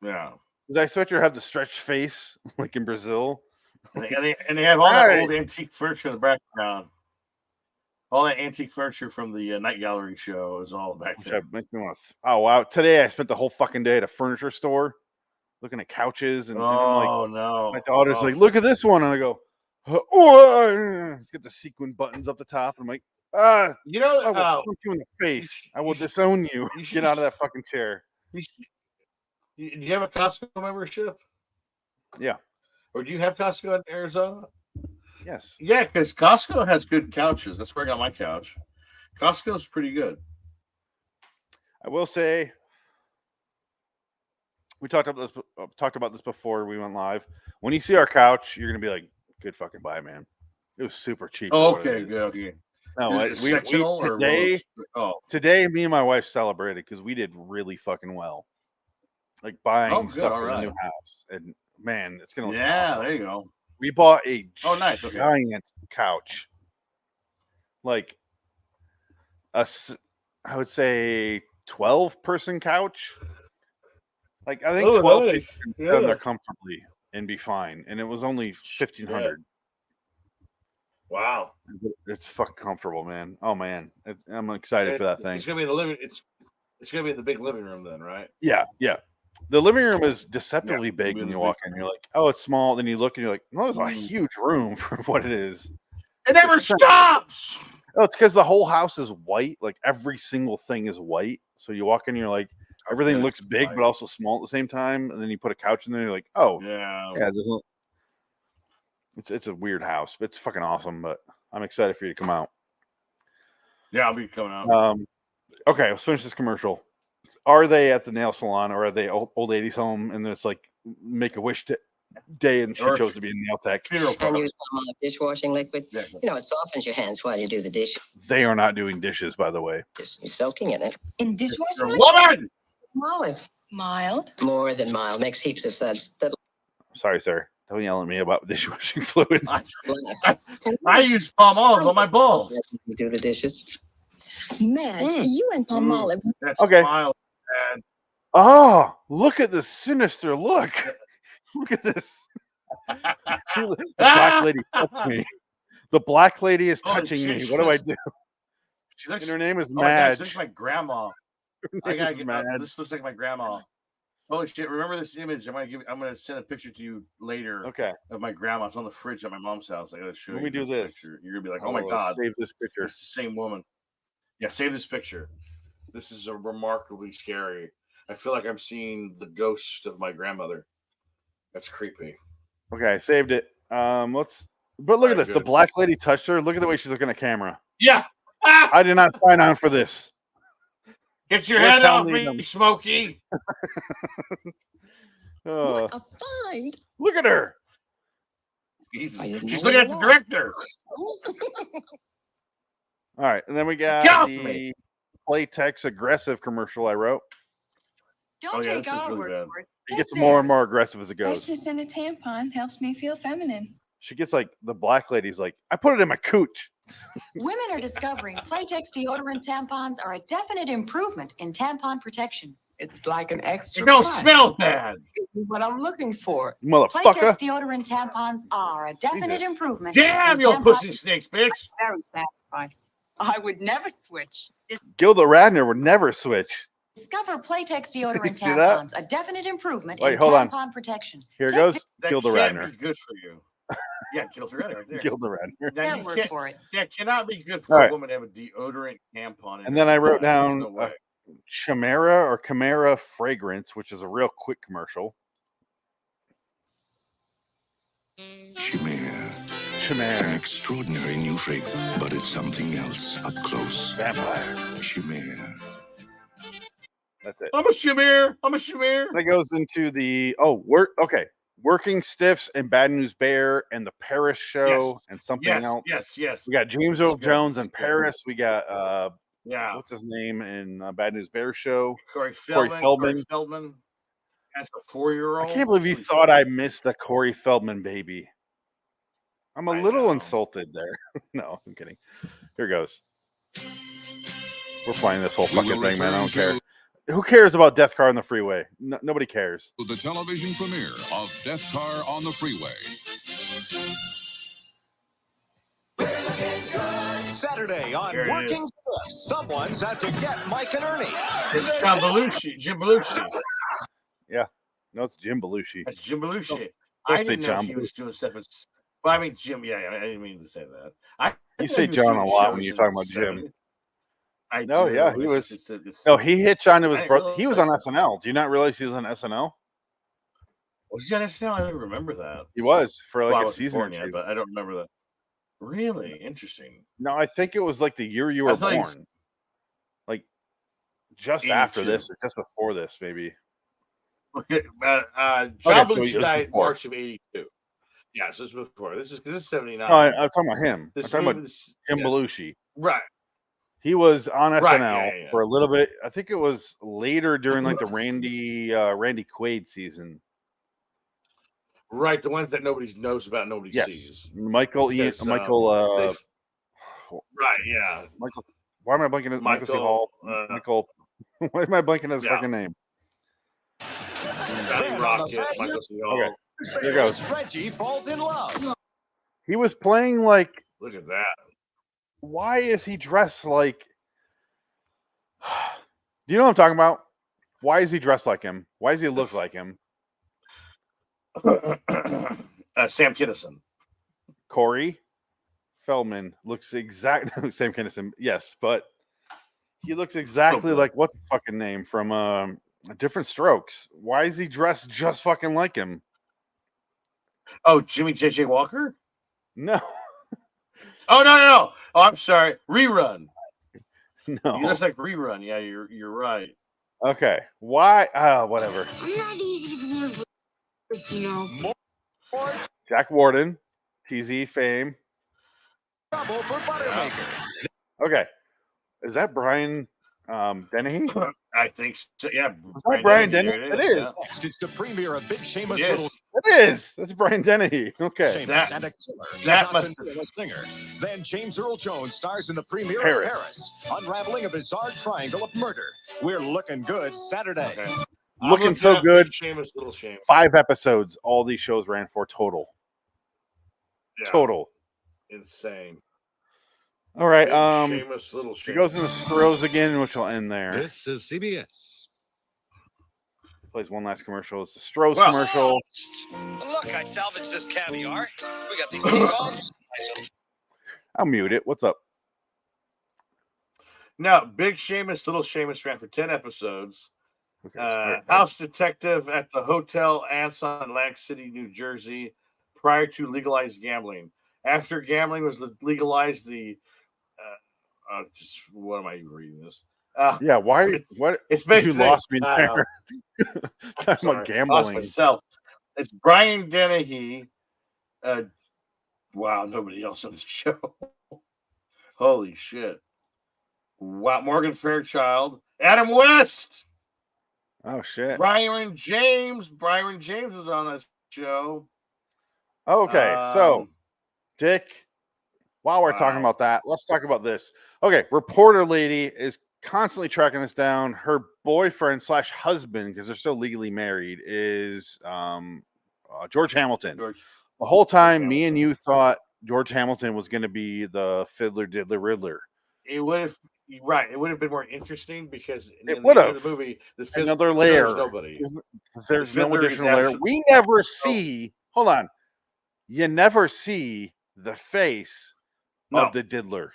Yeah. Because I expect her to have the stretched face like in Brazil. And they have all that old antique furniture in the background. All that antique furniture from the Night Gallery show is all back there. Oh, wow. Today I spent the whole fucking day at a furniture store looking at couches. And I'm like, no. My daughter's like, look at this one. And I go, let's get the sequin buttons up the top. I'm like, I will punch you in the face. I will disown you. Get out of that fucking chair. Do you have a Costco membership? Yeah. Or do you have Costco in Arizona? Yes. Yeah, because Costco has good couches. That's where I got my couch. Costco's pretty good. I will say, we talked about this before we went live. When you see our couch, you're gonna be like, "Good fucking buy, man." It was super cheap. Oh, okay, good. Okay. No, today, me and my wife celebrated because we did really fucking well, like buying stuff for the new house. And man, it's gonna look awesome. There you go. We bought a nice, giant couch, like I would say 12-person couch. Like I think 12 people can sit on there comfortably and be fine, and it was only $1,500. Wow, it's fucking comfortable, man. Oh man, I'm excited for that thing. It's gonna be in the living. It's gonna be in the big living room then, right? Yeah. The living room is deceptively big when you walk in. You're like, oh, it's small. Then you look and you're like, no, it's a huge room for what it is. It never stops. Oh, it's because the whole house is white. Like every single thing is white. So you walk in, you're like, everything looks big but also small at the same time. And then you put a couch in there, you're like, oh, yeah. It's a weird house, but it's fucking awesome. But I'm excited for you to come out. Yeah, I'll be coming out. Okay, let's finish this commercial. Are they at the nail salon or are they old lady's home and it's like Make-A-Wish day and she chose to be a nail tech? And use some dishwashing liquid. Yeah. It softens your hands while you do the dish. They are not doing dishes, by the way. You're soaking in it. In dishwashing liquid? Woman! Mild. More than mild. Makes heaps of suds. Sorry, sir. Don't yell at me about dishwashing fluid. I use palm olive on my balls. You do the dishes. Madge, you and palm olive. That's okay. Mild, man. Oh, look at the sinister look. Look at this. The black lady touched me. The black lady is touching me. What do I do? And her name is Madge. This looks like grandma. This looks like my grandma. Holy shit! Remember this image? I'm gonna send a picture to you later. Okay. Of my grandma. It's on the fridge at my mom's house. I gotta show you. Let me do this. Picture. You're gonna be like, oh my god! Save this picture. It's the same woman. Yeah, save this picture. This is remarkably scary. I feel like I'm seeing the ghost of my grandmother. That's creepy. Okay, I saved it. But look at this. Good. The black lady touched her. Look at the way she's looking at camera. Yeah. I did not sign on for this. Get your hand off me, Smokey. What a find. Look at her. Jesus. She's looking at the director. All right, and then we got the Playtex aggressive commercial I wrote. Don't take our word for it. It gets more and more aggressive as it goes. Freshness in a tampon helps me feel feminine. She gets like, the black lady's like, I put it in my cooch. Women are discovering Playtex deodorant tampons are a definite improvement in tampon protection. It's like an extra. It don't smell bad. What I'm looking for. Motherfucker. Playtex deodorant tampons are a definite improvement. Damn, you pussy snakes, bitch. I'm very satisfied. I would never switch. Gilda Radner would never switch. Discover Playtex deodorant tampons, a definite improvement in hold tampon protection. Here goes Gilda Radner. Radner. Be good for you. Yeah, Gilda Radner right there. Gilda Radner. That word for it. That cannot be good for a woman to have a deodorant tampon. And then I wrote down Chimera fragrance, which is a real quick commercial. Chimera. An extraordinary new fragrance, but it's something else up close. Vampire. Chimera. That's it. I'm a Chimera. That goes into the Working Stiffs and Bad News Bear and the Paris show and something else. Yes. We got James Earl Jones in Paris. We got what's his name in Bad News Bear show? Corey Feldman. As a 4-year-old. I can't believe you thought I missed the Corey Feldman baby. I'm a little insulted there. No, I'm kidding. Here goes. We're playing this whole fucking thing, man. I don't care. Who cares about Death Car on the Freeway? Nobody cares. The television premiere of Death Car on the Freeway. Saturday on Working Stiff, someone's out to get Mike and Ernie. It's John Belushi. Jim Belushi. Yeah. No, it's Jim Belushi. That's Jim Belushi. Don't I say didn't know John he was Belushi. doing stuff. But I mean, Jim. Yeah, I didn't mean to say that. You say John a lot when you're talking about Jim. No, do. yeah, he was. No, he hit John to his brother. He was on SNL. Do you not realize he was on SNL? Was he on SNL? I don't remember that. He was for like Well, I a wasn't season or born yet, two. but I don't remember that. Really interesting. No, I think it was like the year you were born. Like just 82. after this or just before this, maybe. Okay, John Belushi died March of '82. Yeah, so it's before. This is 79. No, I'm talking about him. This I'm talking about movie, Jim Belushi. Right. He was on SNL Right, for a little bit. I think it was later during like the Randy Quaid season. Right, the ones that nobody knows about, nobody sees. Michael. Because, Michael. Right, yeah. Michael. Why am I blanking his Michael C. Hall? Michael. Why am I blanking his fucking name? Johnny Rocket, Michael C. Hall. Okay. There goes. Reggie falls in love. He was playing like. Look at that. Why is he dressed like? Do you know what I'm talking about? Why is he dressed like him? Why does he look like him? Sam Kinison. Corey Feldman looks exactly Sam Kinison. Yes, but he looks exactly like what's the fucking name from Different Strokes. Why is he dressed just fucking like him? Oh, Jimmy J.J. Walker? No. Oh no! Oh, I'm sorry. Rerun. No. He looks like Rerun. Yeah, you're right. Okay. Why? Whatever. I'm not easy to live with, you know. Jack Warden, TZ fame. Trouble for Buttermaker. Okay. Is that Brian Dennehy? I think so. Yeah. Is that Brian Dennehy? It is. Yeah. Next, it's the premiere of Big Shamus It Little is. It is. That's Brian Dennehy. Okay. Shamus and a killer. That He's must often a singer. Then James Earl Jones stars in the premiere Paris. of Paris, unraveling a bizarre triangle of murder. We're looking good Saturday. Okay. Looking so good. Shameless Little Shame. 5 episodes. All these shows ran for total. Yeah. Total. Insane. All right. Shameless Little He Shame. goes in the throws again, which will end there. This is CBS. Plays one last commercial. It's the Stroh's commercial. Look, I salvaged this caviar. We got these tea balls. I'll mute it. What's up? Now, Big Shamus, Little Shamus ran for 10 episodes. Okay. House detective at the Hotel Anson, Atlantic City, New Jersey, prior to legalized gambling. After gambling was legalized, what am I even reading this? Yeah, why? What? It's You basically lost me there. Talking about Lost gambling. myself. It's Brian Dennehy. Wow, nobody else on the show. Holy shit! Wow, Morgan Fairchild, Adam West. Oh shit. Byron James. Byron James was on that show. Okay, so Dick, while we're talking about that, let's talk about this. Okay, reporter lady is constantly tracking this down. Her boyfriend / husband, because they're still legally married, is George Hamilton. The whole time, me and you thought George Hamilton was going to be the Fiddler Diddler Riddler. It would have It would have been more interesting because in It would the end of have. the movie, Another layer. There's nobody. There's The no Fiddler is additional layer. absolute- We never see. Hold on. You never see the face No. of the diddler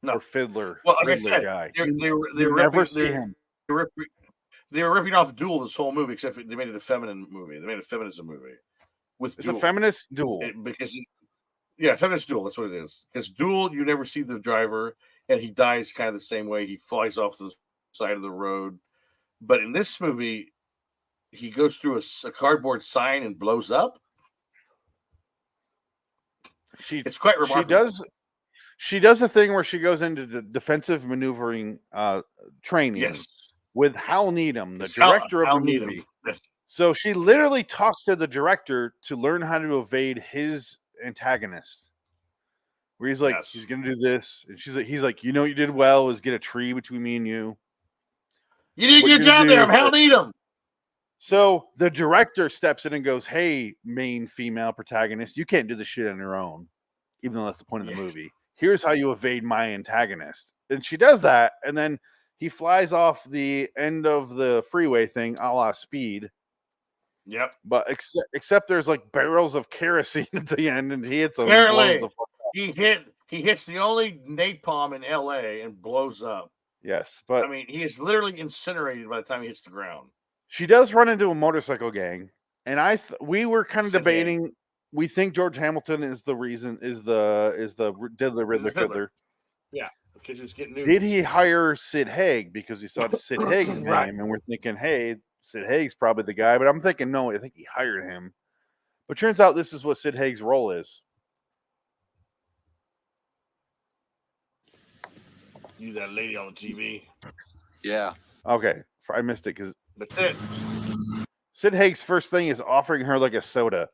or fiddler. Well, like I Riddler said, guy. they You were never ripping, see him. they were ripping off Duel this whole movie, except they made it a feminine movie. They made a feminism movie with It's Duel. a feminist duel. Feminist Duel. That's what it is. Because Duel, you never see the driver, and he dies kind of the same way. He flies off the side of the road. But in this movie, he goes through a cardboard sign and blows up. It's quite remarkable. She does a thing where she goes into the defensive maneuvering training Yes. with Hal Needham, the It's Hal- director Hal of the Needham. movie. Yes. So she literally talks to the director to learn how to evade his antagonist. Where he's like, he's gonna do this, and he's like, you know, what you did well is get a tree between me and you. You did a good job there. I'm hell need him. So the director steps in and goes, "Hey, main female protagonist, you can't do this shit on your own, even though that's the point of the movie. Here's how you evade my antagonist." And she does that, and then he flies off the end of the freeway thing, a la Speed. Yep. But except there's like barrels of kerosene at the end, and he hits them. Apparently, he hits the only napalm in L.A. and blows up. Yes, but I mean, he is literally incinerated by the time he hits the ground. She does run into a motorcycle gang, and we were kind of debating. We think George Hamilton is the reason is the Riddler Fiddler. Yeah, because he was getting new. Did he hire Sid Haig because he saw Sid Haig's name, and we're thinking, hey, Sid Haig's probably the guy. But I'm thinking, no, I think he hired him. But turns out this is what Sid Haig's role is. You that lady on the TV. Yeah. Okay, I missed it because. That's it. Sid Haig's first thing is offering her like a soda.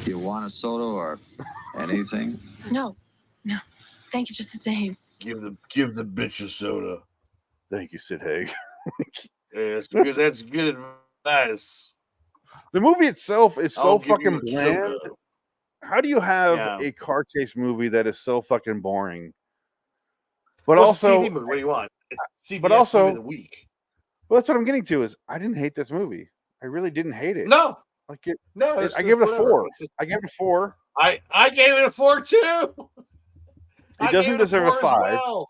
You want a soda or anything? No. Thank you, just the same. Give the bitch a soda. Thank you, Sid Haig. That's good advice. The movie itself is so fucking bland. Soda. How do you have a car chase movie that is so fucking boring? But also, TV movie. What do you want? CBS but also, movie of the week. Well, that's what I'm getting to. Is I didn't hate this movie. I really didn't hate it. No, like it. No, I gave it a 4. I gave it a 4. I gave it a 4 too. It doesn't deserve a 5. Well.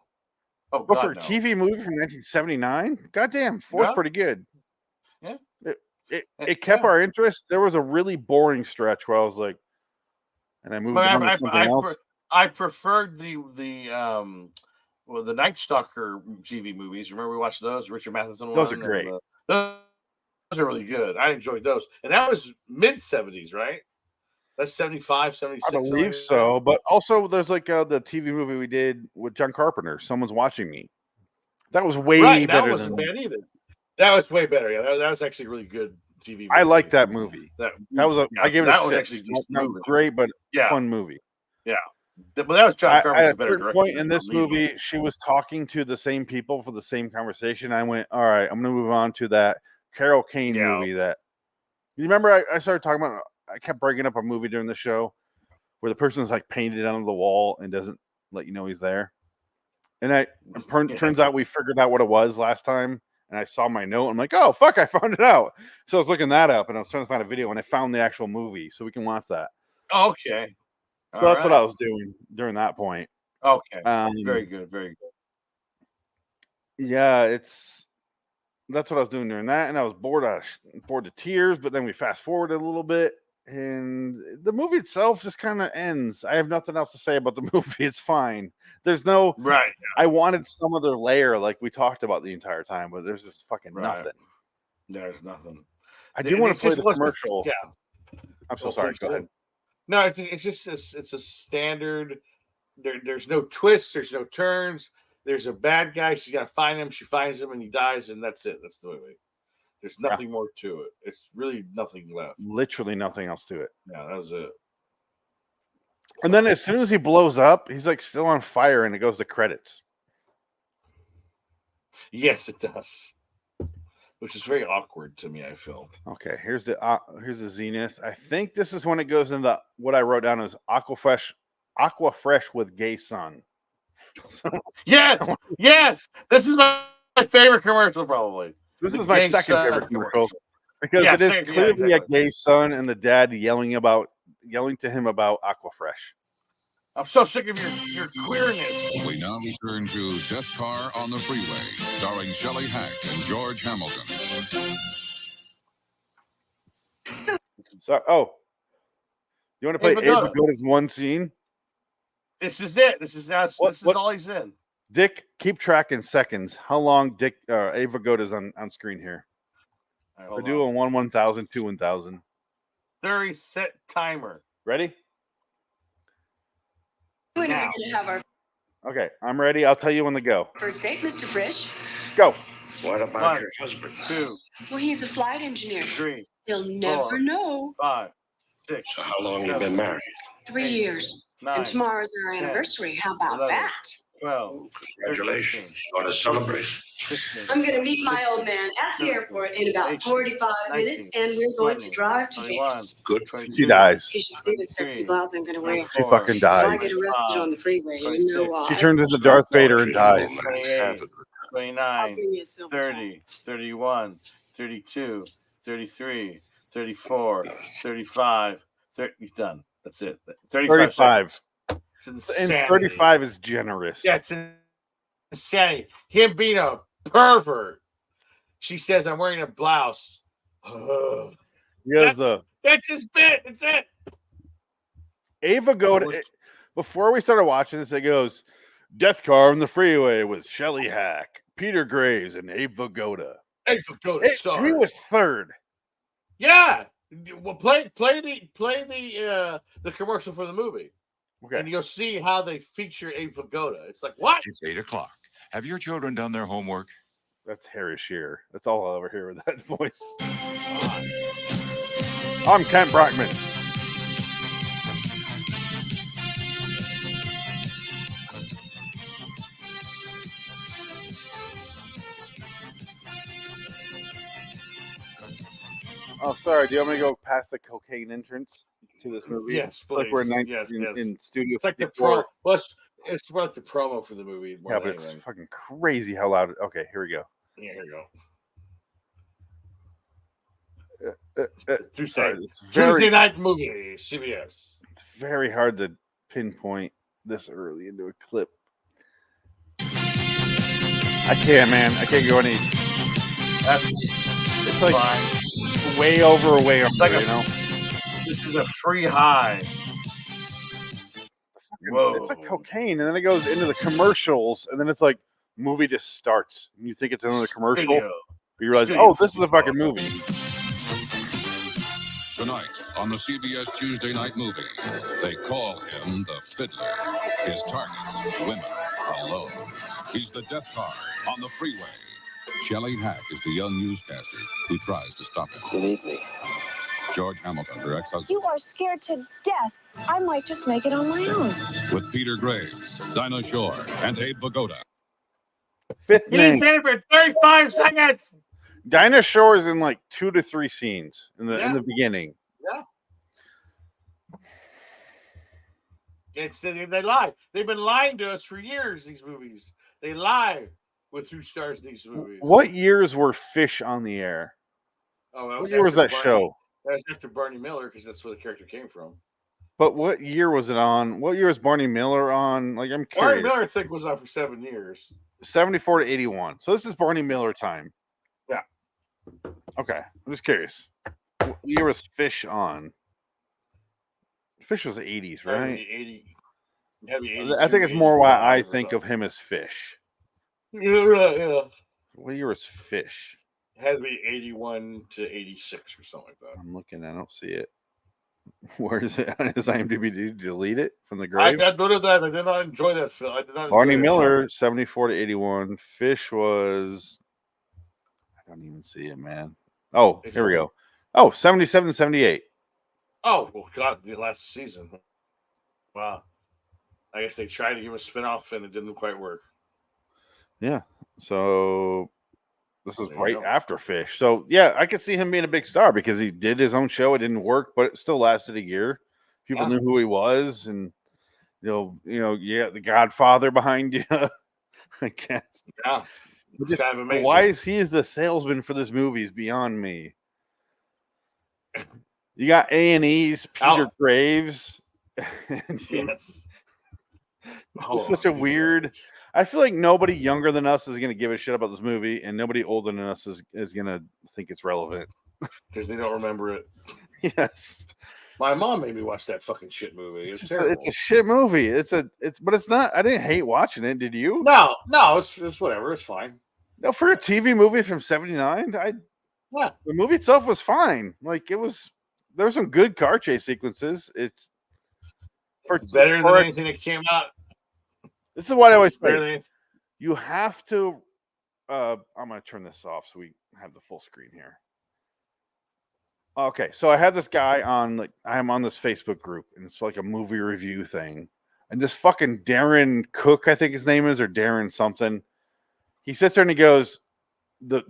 Oh, but God, for a TV movie from 1979, goddamn, 4's pretty good. Yeah, it kept our interest. There was a really boring stretch where I was like, and I moved on to something else. I preferred the Night Stalker TV movies. Remember we watched those? Richard Matheson. Those are great. Those are really good. I enjoyed those. And that was mid 70s, right? That's 75, 76. I believe so. But also there's like the TV movie we did with John Carpenter, Someone's Watching Me. That was way better. That wasn't bad either. That was way better. Yeah, that was actually really good TV movie. I like that movie. I gave it a 6. Actually not great, but fun movie. Yeah. But that was John Carpenter's at a certain point in this movie, she was talking to the same people for the same conversation. I went, all right, I'm going to move on to that Carol Kane movie. That you remember? I started talking about. I kept bringing up a movie during the show where the person's like painted on the wall and doesn't let you know he's there. And turns out we figured out what it was last time. And I saw my note. I'm like, oh fuck, I found it out. So I was looking that up, and I was trying to find a video, and I found the actual movie, so we can watch that. Okay. So that's what I was doing during that point. Okay. Very good. Very good. Yeah, that's what I was doing during that, and I was bored to tears. But then we fast forward a little bit, and the movie itself just kind of ends. I have nothing else to say about the movie. It's fine. There's no right. I wanted some other layer, like we talked about the entire time, but there's just fucking nothing. There's nothing. I do want to play the commercial. Yeah. I'm so sorry. Go ahead. No, it's just it's a standard. There's no twists. There's no turns. There's a bad guy. She's got to find him. She finds him, and he dies, and that's it. That's the movie. There's nothing more to it. It's really nothing left. Literally nothing else to it. Yeah, that was it. And then as soon as he blows up, he's like still on fire, and it goes to credits. Yes, it does. Which is very awkward to me, I feel. Okay, here's the Zenith. I think this is when it goes into what I wrote down as Aquafresh with gay sun. Yes. This is my favorite commercial, probably. This is my second favorite commercial because it is clearly a gay son and the dad yelling to him about Aquafresh. I'm so sick of your queerness. We now return to Death Car on the Freeway, starring Shelley Hack and George Hamilton. So you want to play Abe Vigoda's one scene? This is it. This is all he's in. Dick, keep track in seconds. How long Abe Vigoda's on screen here? Right, so do a 1 1,000, 2 1,000. 30 set timer. Ready? We're not going to have our Okay, I'm ready. I'll tell you when to go. first date, Mr. Frisch. Go. What about your husband? 2. Well, he's a flight engineer. 3. He'll never know. 5. 6. So how long you been married? 3 years. 9, and tomorrow's our 10, anniversary. How about 11, that? 12. Congratulations. You want to celebrate? I'm going to meet my old man at the airport in about 45 minutes, and we're going to drive to Vegas. Good. She dies. You should see the sexy blouse I'm going to wear. She fucking If I dies. get arrested on the freeway, you know why. She turns into Darth Vader and dies. 28, 29, 30, 31, 32, 33, 34, 35, 30. He's done. That's it. 35 seconds. It's insanity. And 35 is generous. Yeah, it's insanity. Him being a pervert. She says, I'm wearing a blouse. That's his bit. That's it. Ava Goda. Before we started watching this, it goes, Death Car on the Freeway with Shelley Hack, Peter Graves, and Ava Goda. Ava Goda star. He was third. Yeah. Well, play the commercial for the movie. Okay. And you'll see how they feature Ava Goda. It's like, what? It's 8 o'clock. Have your children done their homework? That's Harry Shearer. That's all I'll ever hear with that voice. I'm Kent Brockman. Oh, sorry. Do you want me to go past the cocaine entrance to this movie? Yes, please. Like we're in, yes. in Studio. It's like the pro. Well, it's like the promo for the movie. Yeah, but it's fucking crazy how loud. Okay, here we go. Yeah, here Sorry, you go. it's very, Tuesday night movie, CBS. Very hard to pinpoint this early into a clip. I can't, man. I can't go any. It's like way over, It's like you know. This is a free high. Whoa. It's like cocaine, and then it goes into the commercials, and then it's like movie just starts. And you think it's another commercial, but you realize, oh, this is a fucking movie. Tonight on the CBS Tuesday Night Movie, they call him the Fiddler. His targets, women alone. He's the death car on the freeway. Shelley Hack is the young newscaster who tries to stop him. Believe me. George Hamilton, her ex-husband. You are scared to death. I might just make it on my own. With Peter Graves, Dinah Shore, and Ava Goda. Fifth name. He said it for 35 seconds. Dinah Shore is in like 2 to 3 scenes in the beginning. Yeah. They lie. They've been lying to us for years, these movies. They lie with who stars in these movies. What years were Fish on the air? Oh, what year was that show? That was after Barney Miller, because that's where the character came from. But what year was it on? What year was Barney Miller on? Like, I'm curious. Barney Miller, I think, was on for 7 years. 74 to 81. So this is Barney Miller time. Yeah. Okay. I'm just curious. What year was Fish on? Fish was the 80s, right? Heavy 80, I think it's more why I think of him as Fish. Yeah. What year was Fish? It had to be 81 to 86 or something like that. I'm looking. I don't see it. Where is it on his IMDb? Did you delete it from the grave? I got rid of that. I did not enjoy that film. I did not. Barney Miller, 74 to 81. Fish was. I don't even see it, man. Oh, here we go. Oh, 77 to 78. Oh, well, God, the last season. Wow. I guess they tried to give a spinoff and it didn't quite work. Yeah. So this is right after Fish. So yeah, I could see him being a big star because he did his own show. It didn't work, but it still lasted a year. People knew who he was, and you know, the Godfather behind you. I guess. Yeah. Just, kind of amazing. Why is he the salesman for this movie is beyond me. You got A&E's Peter Graves. Yes. It's such a weird. I feel like nobody younger than us is going to give a shit about this movie, and nobody older than us is going to think it's relevant because they don't remember it. Yes, my mom made me watch that fucking shit movie. It's a shit movie. But it's not. I didn't hate watching it. Did you? No. It's whatever. It's fine. No, for a TV movie from '79, the movie itself was fine. Like it was. There were some good car chase sequences. It's better than anything that came out. This is what I always say. You have to. I'm going to turn this off so we have the full screen here. Okay, so I had this guy on. Like, I'm on this Facebook group, and it's like a movie review thing. And this fucking Darren Cook, I think his name is, or Darren something. he sits there and he goes, the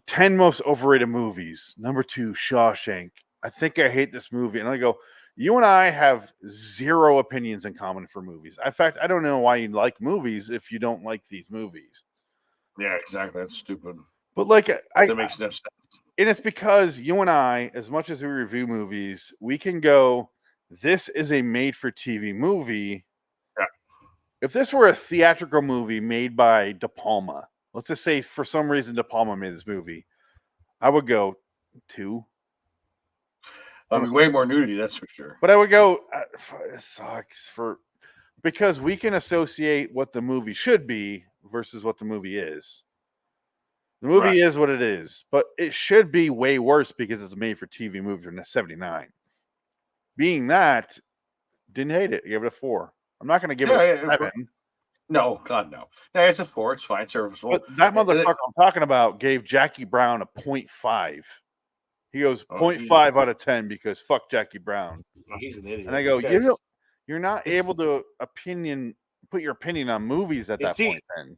10 most overrated movies. Number 2, Shawshank. I think I hate this movie. And I go, you and I have zero opinions in common for movies. In fact, I don't know why you like movies if you don't like these movies. Yeah, exactly. That's stupid. But like, that makes no sense. And it's because you and I, as much as we review movies, we can go, this is a made-for-TV movie. Yeah. If this were a theatrical movie made by De Palma, let's just say for some reason De Palma made this movie, I would go 2. I mean, way more nudity, that's for sure. But I would go, it sucks because we can associate what the movie should be versus what the movie is. The movie is what it is, but it should be way worse because it's a made-for-TV movie from 1979. Being that, didn't hate it. I gave it a 4. I'm not going to give it a 7. No, God, no. No, it's a 4. It's fine, serviceable. But that motherfucker I'm talking about gave Jackie Brown a 0.5. He goes 0.5 out of 10 because fuck Jackie Brown. Oh, he's an idiot. And I go, you're not able to put your opinion on movies at that point. Then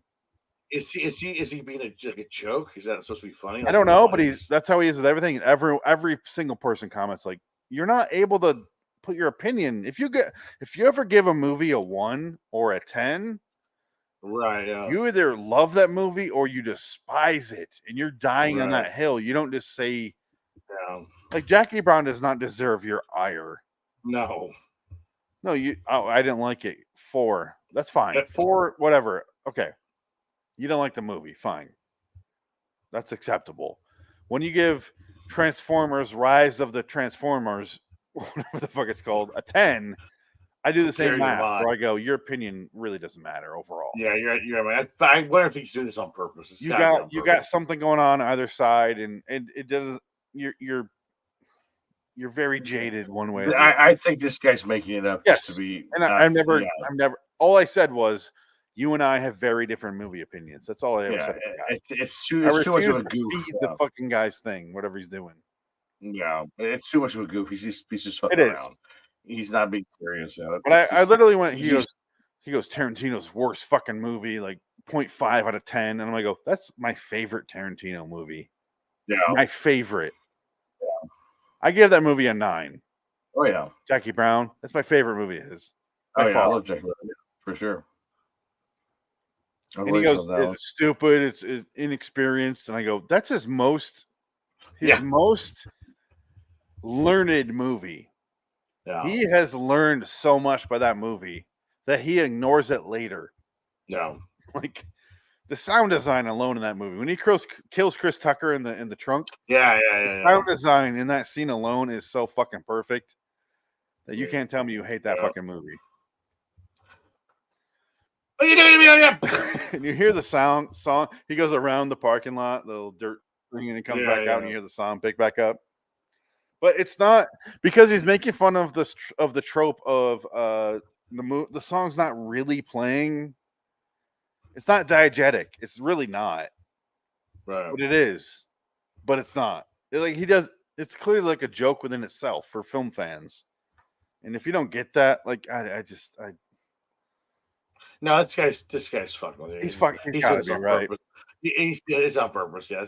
is he being like a joke? Is that supposed to be funny? I don't know, but that's how he is with everything. Every single person comments like, you're not able to put your opinion. If you ever give a movie a 1 or a 10, right? Yeah. You either love that movie or you despise it, and you're dying on that hill. You don't just say, like Jackie Brown does not deserve your ire. No. I didn't like it. 4. That's fine. 4, whatever. Okay. You don't like the movie. Fine. That's acceptable. When you give Transformers Rise of the Transformers, whatever the fuck it's called, a 10, I do the same math where I go, your opinion really doesn't matter overall. Yeah, you're right. I wonder if he's doing this on purpose. You got something going on either side, and it doesn't. You're very jaded one way. I think this guy's making it up just to be. And I'm never. All I said was, you and I have very different movie opinions. That's all I ever said. It's too much of a goof. The fucking guy's thing, whatever he's doing. Yeah, it's too much of a goof. He's just fucking around. He's not being serious. But I literally went. He goes Tarantino's worst fucking movie, like 0.5 out of 10, and I'm like, that's my favorite Tarantino movie. Yeah, my favorite. Yeah. I give that movie a 9. Oh yeah, Jackie Brown. That's my favorite movie of his. I love Jackie Brown for sure. And he goes, it's stupid, it's inexperienced, and I go, that's his most learned movie. Yeah. He has learned so much by that movie that he ignores it later. Yeah, like the sound design alone in that movie when he kills Chris Tucker in the trunk. Yeah. Sound design in that scene alone is so fucking perfect that you can't tell me you hate that fucking movie. What are you doing to me? And you hear the song. He goes around the parking lot, the little dirt thing, and he comes back out, and you hear the song pick back up. But it's not because he's making fun of the trope of the song's not really playing. It's not diegetic. It's really not. Right. But it is. But it's not. It's clearly like a joke within itself for film fans. And if you don't get that, like no, this guy's fucking with it. He's gotta be right. It's on purpose. Yeah,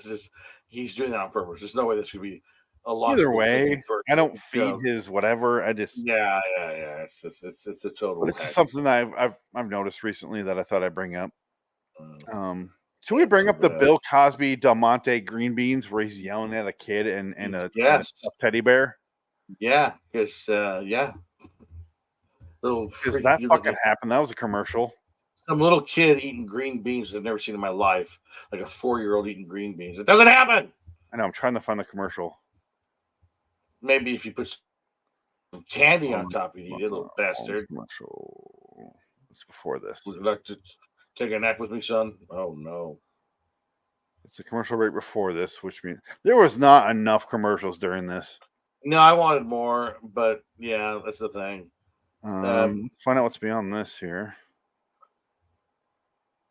he's doing that on purpose. There's no way this could be a lot. Either way, I don't feed his whatever. I just yeah. It's a total. This is something that I've noticed recently that I thought I'd bring up. Should we bring up the Bill Cosby Del Monte green beans where he's yelling at a kid and a teddy bear? Yeah, because Because that fucking happened. That was a commercial. Some little kid eating green beans I've never seen in my life. Like a 4-year-old eating green beans. It doesn't happen. I know. I'm trying to find the commercial. Maybe if you put some candy on top, you'd eat it, little bastard. Commercial. It's before this. Would you like to take a nap with me, son? Oh, no. It's a commercial right before this, which means there was not enough commercials during this. No, I wanted more, but yeah, that's the thing. Let's find out what's beyond this here.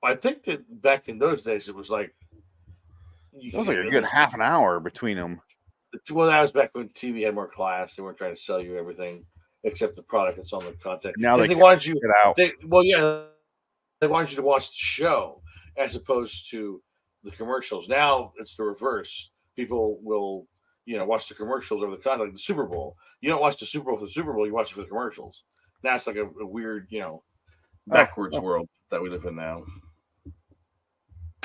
I think that back in those days, it was like it was like a good half an hour between them. Well, that was back when TV had more class. They weren't trying to sell you everything except the product that's on the content. Now they wanted you get out. They wanted you to watch the show, as opposed to the commercials. Now it's the reverse. People will, watch the commercials over the content, like the Super Bowl. You don't watch the Super Bowl for the Super Bowl, you watch it for the commercials. Now it's like a weird, backwards world that we live in now.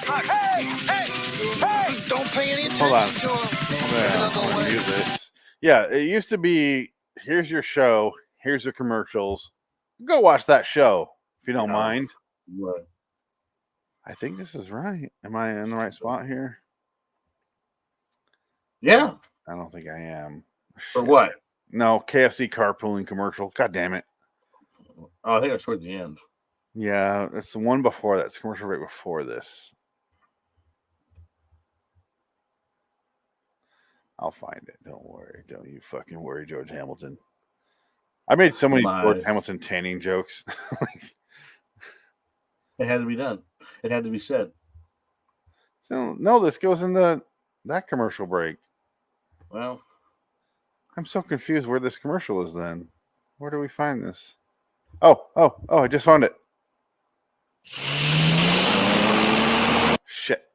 Hey! Don't pay any attention Hold on. to him. I'm gonna do this. Yeah, it used to be, here's your show, here's your commercials. Go watch that show if you don't mind. Right. I think this is right. Am I in the right spot here? Yeah. I don't think I am. For what? No, KFC carpooling commercial. God damn it. Oh, I think it's towards the end. Yeah, it's the one before that. It's the commercial right before this. I'll find it. Don't worry. Don't you fucking worry, George Hamilton. I made so many George Hamilton tanning jokes. It had to be done. It had to be said. So no, this goes into that commercial break. Well, I'm so confused where this commercial is then. Where do we find this? Oh, I just found it. Shit.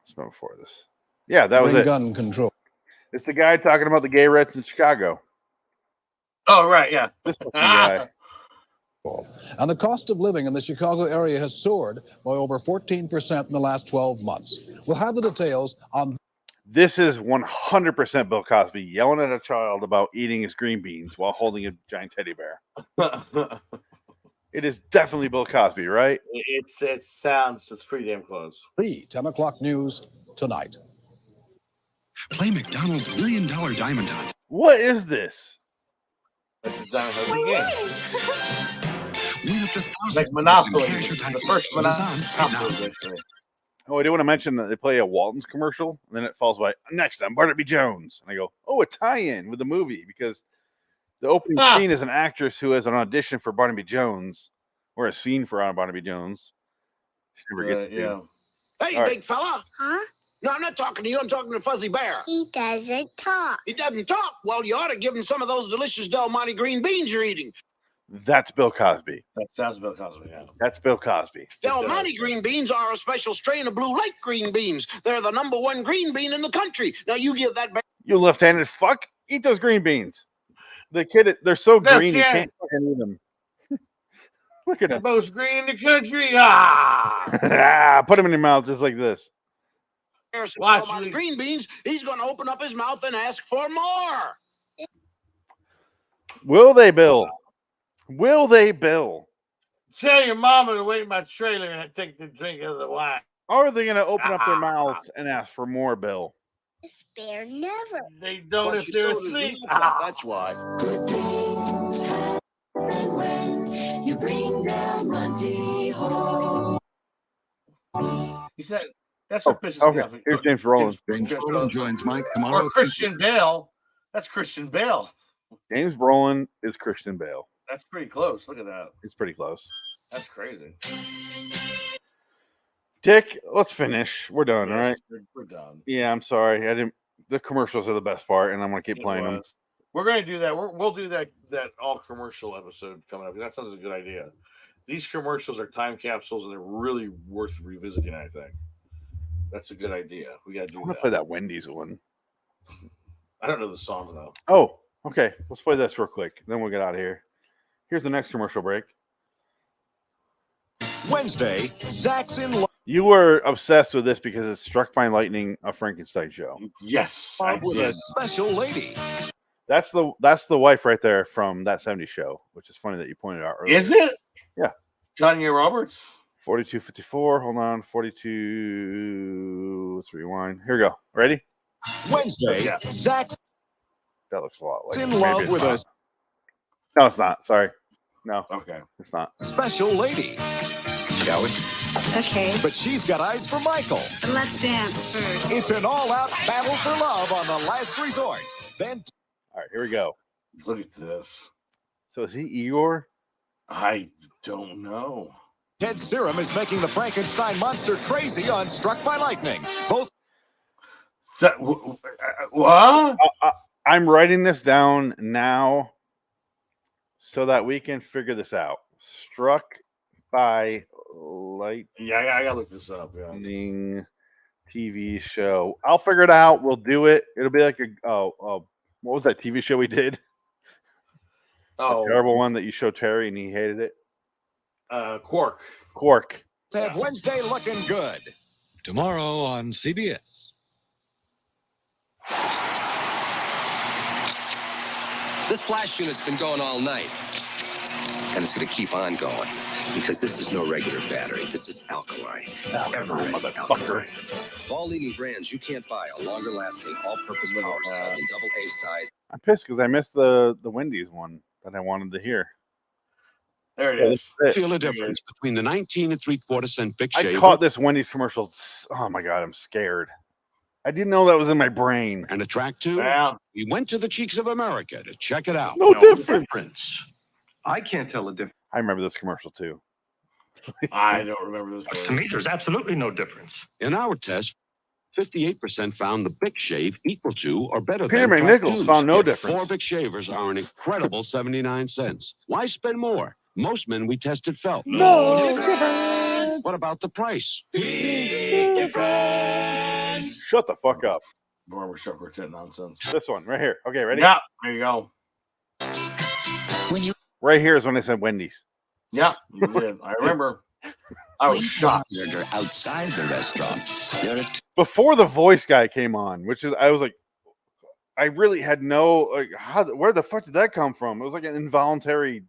It's not before this. Yeah, that was it. Gun control. It's the guy talking about the gay Reds in Chicago. Oh, right, yeah. This is the guy. And the cost of living in the Chicago area has soared by over 14% in the last 12 months. We'll have the details on. This is 100% Bill Cosby yelling at a child about eating his green beans while holding a giant teddy bear. It is definitely Bill Cosby, right? It's pretty damn close. The 10 o'clock news tonight. Play McDonald's $1 million Diamond Hunt. What is this? That's the Diamond Hunting game. Win up to thousands like Monopoly. The first Monopoly history. Oh, I do want to mention that they play a Walton's commercial, and then it falls by next time Barnaby Jones, and I go, oh, a tie-in with the movie because the opening scene is an actress who has an audition for Barnaby Jones or a scene for Barnaby Jones. She never gets to Hey, All big fella. Huh? No, I'm not talking to you. I'm talking to Fuzzy Bear. He doesn't talk. He doesn't talk. Well, you ought to give him some of those delicious Del Monte green beans you're eating. That's Bill Cosby. That sounds Bill Cosby, yeah. That's Bill Cosby. Del Monte green beans are a special strain of Blue Lake green beans. They're the #1 green bean in the country. Now, you give that bear. You left-handed fuck. Eat those green beans. The kid, they're so green, you can't fucking eat them. Look at the him. most green in the country. Ah! Put them in your mouth just like this. Watch the green beans. He's going to open up his mouth and ask for more. Will they, Bill? Will they, Bill? Tell your mama to wait in my trailer and take the drink of the wine. Or are they going to open up their mouths and ask for more, Bill? This bear never. They don't if they're asleep. That's why. Good things happen when you bring Del Monte home. He said, that's what pisses me off. Here's James Brolin. James Brolin joins Mike tomorrow. Or Christian Bale. That's Christian Bale. James Brolin is Christian Bale. That's pretty close. Look at that. It's pretty close. That's crazy. Dick, let's finish. We're done, right? We're done. Yeah, I'm sorry. I didn't. The commercials are the best part, and I'm gonna keep playing them. We're gonna do that. We'll do that all commercial episode coming up. That sounds like a good idea. These commercials are time capsules, and they're really worth revisiting. I think that's a good idea. We gotta do I'm gonna that. play that Wendy's one. I don't know the song though. Oh, okay. Let's play this real quick. Then we'll get out of here. Here's the next commercial break. Wednesday, Zach's in love. You were obsessed with this because it's Struck by Lightning, a Frankenstein show. Yes, with a special lady. That's the wife right there from That 70s Show, which is funny that you pointed out earlier. Is it? Yeah. Tanya Roberts. 4254. Hold on. 42. Let's rewind. Here we go. Ready? Wednesday, Zach's That looks a lot like in maybe love it's with not. a No, it's not. Sorry. No. Okay. It's not. special lady. Shall we? Okay. But she's got eyes for Michael. But let's dance first. It's an all-out battle for love on The Last Resort. Then All right, here we go. Look at this. So is he Igor? I don't know. Ted Serum is making the Frankenstein monster crazy on Struck by Lightning. Both. What? I'm writing this down now so that we can figure this out. Struck by Light. Yeah, I gotta look this up. Yeah. TV show. I'll figure it out. We'll do it. It'll be like what was that TV show we did? Oh, a terrible one that you showed Terry and he hated it. Quark. Have Wednesday looking good. Tomorrow on CBS. This flash unit's been going all night. And it's going to keep on going. Because this is no regular battery. This is alkali. Alkali. Of all leading brands, you can't buy a longer lasting, all-purpose power cell in AA size. I'm pissed because I missed the Wendy's one that I wanted to hear. There it is. Feel a difference between the 19 3/4 cent Big I Shaver. caught this Wendy's commercial. Oh my god, I'm scared. I didn't know that was in my brain. And a track too. Yeah. We went to the Cheeks of America to check it out. No difference. I can't tell the difference. I remember this commercial too. I don't remember this. To me, there's absolutely no difference. In our test, 58% found the Big Shave equal to or better Peter than Track McNichols Two's. found no Yet difference. 4 Big Shavers are an incredible 79 cents. Why spend more? Most men we tested felt No difference. What about the price? Shut the fuck up. Barbershop quartet nonsense. This one right here. Okay, ready? Yeah, there you go. Right here is when I said Wendy's. Yeah, you did. I remember. I was shocked. They're outside the restaurant. Before the voice guy came on, which is I was like, I really had no like where the fuck did that come from? It was like an involuntary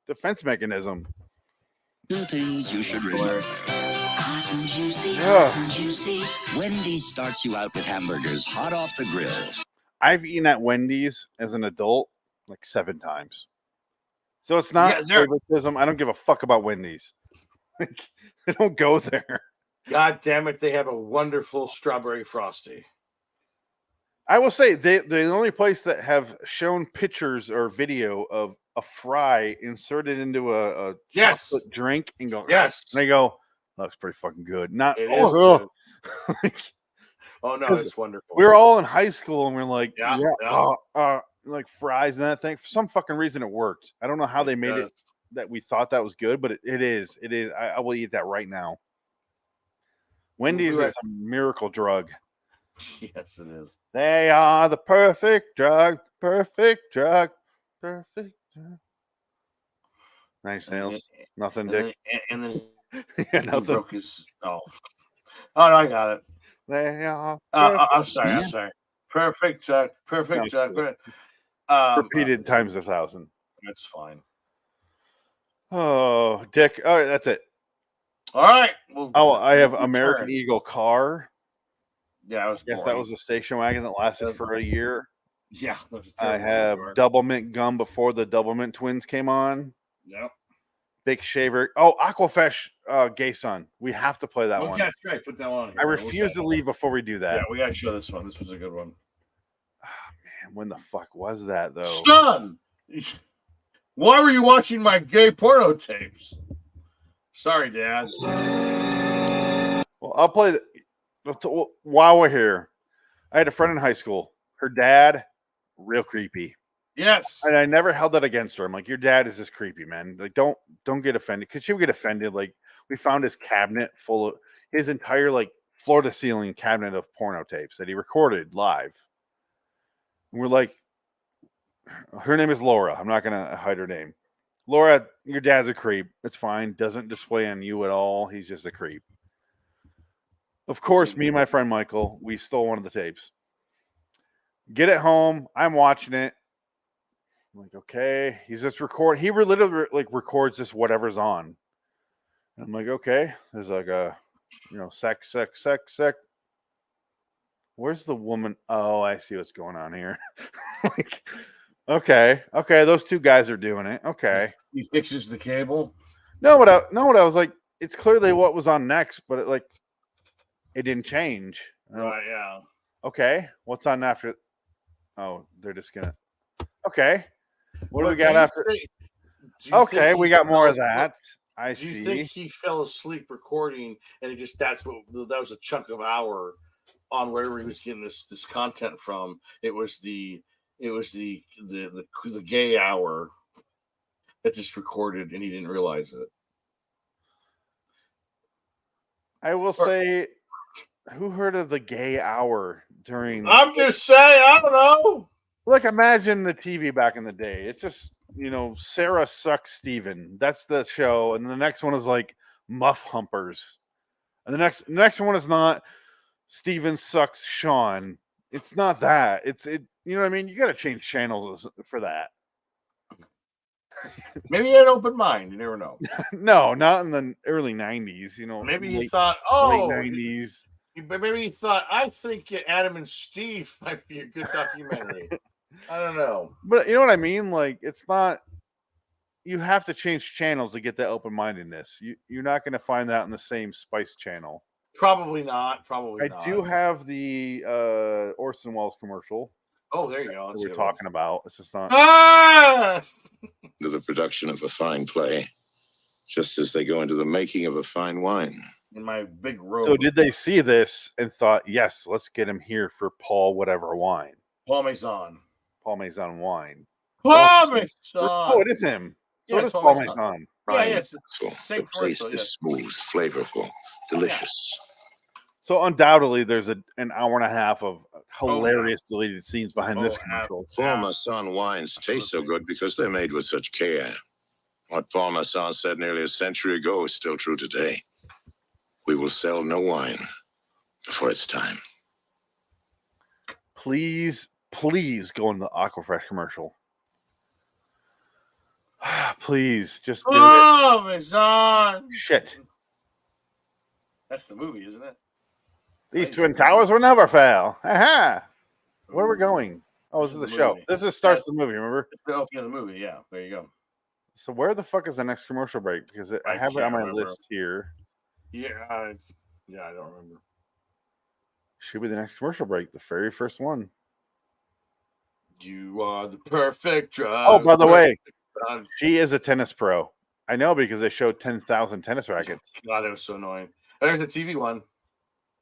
defense mechanism. Two things you should remember. Hot and juicy, Yeah. hot and juicy. Wendy's starts you out with hamburgers hot off the grill. I've eaten at Wendy's as an adult like 7 times. So it's not favoritism. I don't give a fuck about Wendy's. Like, I don't go there. God damn it, they have a wonderful strawberry frosty. I will say they're the only place that have shown pictures or video of a fry inserted into a chocolate drink and go, yes. And they go, looks pretty fucking good. Not, It oh, is ugh. good. Oh no, 'Cause it's wonderful. We were all in high school and we're like, Yeah. like fries and that thing. For some fucking reason, it worked. I don't know how they made it that we thought that was good, but it is. It is. I will eat that right now. Wendy's is a miracle drug. Yes, it is. They are the perfect drug. Perfect drug. Perfect drug. Nice nails. Nothing, Dick. And then Yeah, nothing. broke his. Oh, no, I got it. They are. I'm sorry. Perfect drug. Perfect drug. Repeated times 1,000. That's fine. Oh, Dick. All right, that's it. All right. Well, I have American Eagle car. Yeah, it was. Yes, that was a station wagon that lasted for a year. Yeah. I have Double Mint gum before the Double Mint twins came on. Yep. Big Shaver. Oh, Aquafresh Gay Sun. We have to play that one. That's right. Put that one on here. I refuse to leave before we do that. Yeah, we got to show this one. This was a good one. Man, when the fuck was that, though? Son! Why were you watching my gay porno tapes? Sorry, Dad. Well, I'll play while we're here. I had a friend in high school. Her dad, real creepy. Yes. And I never held that against her. I'm like, your dad is just creepy, man. Like, don't get offended. Because she would get offended. Like, we found his cabinet full of his entire like floor to ceiling cabinet of porno tapes that he recorded live. And we're like, her name is Laura. I'm not gonna hide her name. Laura, your dad's a creep. It's fine. Doesn't display on you at all. He's just a creep. Of course, me and my friend Michael, we stole one of the tapes. Get it home. I'm watching it. I'm like, okay. He's just he literally like records just whatever's on. And I'm like, okay. There's like a, sex. Where's the woman? Oh, I see what's going on here. Like, okay. Those two guys are doing it. Okay. He fixes the cable. No, what I was like, it's clearly what was on next, but it didnn't change. Right, yeah. Okay. What's on after? Oh, they're just gonna. Okay. What do we got after? Okay, we got more of that. I see. Do you think he fell asleep recording and that was a chunk of hour on wherever he was getting this content from? It was the gay hour that just recorded and he didn't realize it. I will say, who heard of the gay hour during? I'm just saying, I don't know. Like, imagine the TV back in the day. It's just, Sarah sucks Steven. That's the show. And the next one is like Muff Humpers. And the next one is not Steven sucks Sean. It's not that. You know what I mean? You got to change channels for that. Maybe he had an open mind. You never know. No, not in the early 90s. Maybe he thought, oh, late 90s. Maybe he thought, I think Adam and Steve might be a good documentary. I don't know. But you know what I mean? Like, it's not. You have to change channels to get that open-mindedness. You're not going to find that on the same Spice channel. Probably not. I do have the Orson Welles commercial. Oh, there you go. We're talking about. It's just not. To the production of a fine play, just as they go into the making of a fine wine. In my big robe. So did they see this and thought, yes, let's get him here for Paul whatever wine? Paul Maison wine. Paul Maison. Oh, it is him. So it is Paul Maison. Yeah, yes. The taste is smooth, flavorful, delicious. So undoubtedly, there's an hour and a half of hilarious deleted scenes behind this commercial. Paul Masson wines taste so good because they're made with such care. What Paul Masson said nearly a century ago is still true today. We will sell no wine before it's time. Please go into the Aquafresh commercial. Please, just do it. Maison. Shit. That's the movie, isn't it? These twin towers will never fail. Aha! Where are we going? Oh, this is the show. This starts the movie, remember? It's the opening of the movie, yeah. There you go. So where the fuck is the next commercial break? Because I have it on my list here. Yeah, I don't remember. Should be the next commercial break, the very first one. You are the perfect drug. Oh, by the way, she is a tennis pro. I know because they showed 10,000 tennis rackets. God, that was so annoying. There's a TV one.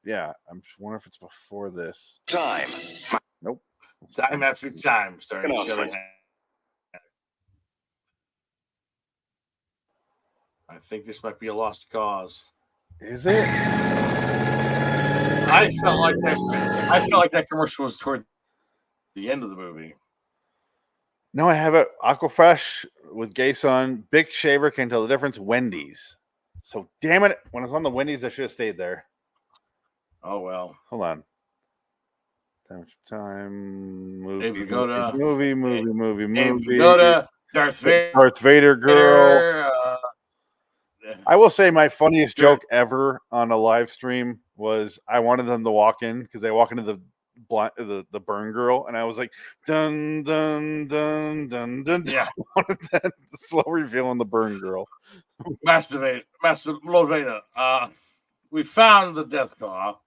Yeah, I'm just wondering if it's before this. Time. Nope. Time after time, starring Shelley. I think this might be a lost cause. Is it? I felt like that commercial was toward the end of the movie. No, I have it. Aquafresh with Gay Son. Big Shaver can tell the difference. Wendy's. So damn it! When I was on the Wendy's, I should have stayed there. Oh well. Hold on. Time. Movie. If you go to movie. If you go to Darth Vader girl. I will say my funniest joke ever on a live stream was I wanted them to walk in because they walk into the burn girl, and I was like, dun dun dun dun dun. Yeah. I wanted that slow reveal on the burn girl. Master Lord Vader. We found the Death Car.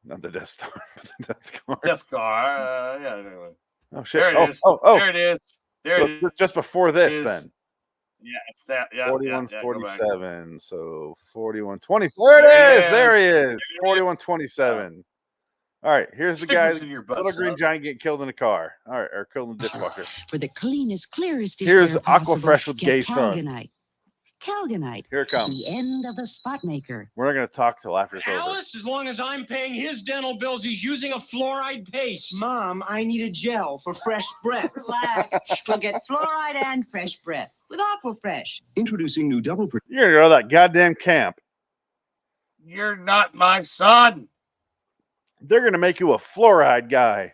Not the Death Star, but the Death Car. Death Car. Yeah. Anyway. Oh shit! There it is. Oh. There it is. There so it is. It's just before this, then. Yeah, it's that. Yeah. 41-47. So 41-20. There it is. There he is. 41-27. All right. Here's the guy. Little green giant getting killed in a car. All right, or killed in the dishwasher. For the cleanest, clearest Here's dishware possible, Aquafresh with get Gay Son. Calgonite. Here it comes. The end of the spot maker. We're not going to talk till after it's over. Alice, as long as I'm paying his dental bills, he's using a fluoride paste. Mom, I need a gel for fresh breath. Relax. We'll get fluoride and fresh breath with Aquafresh. Introducing new double. You're going to go to that goddamn camp. You're not my son. They're going to make you a fluoride guy.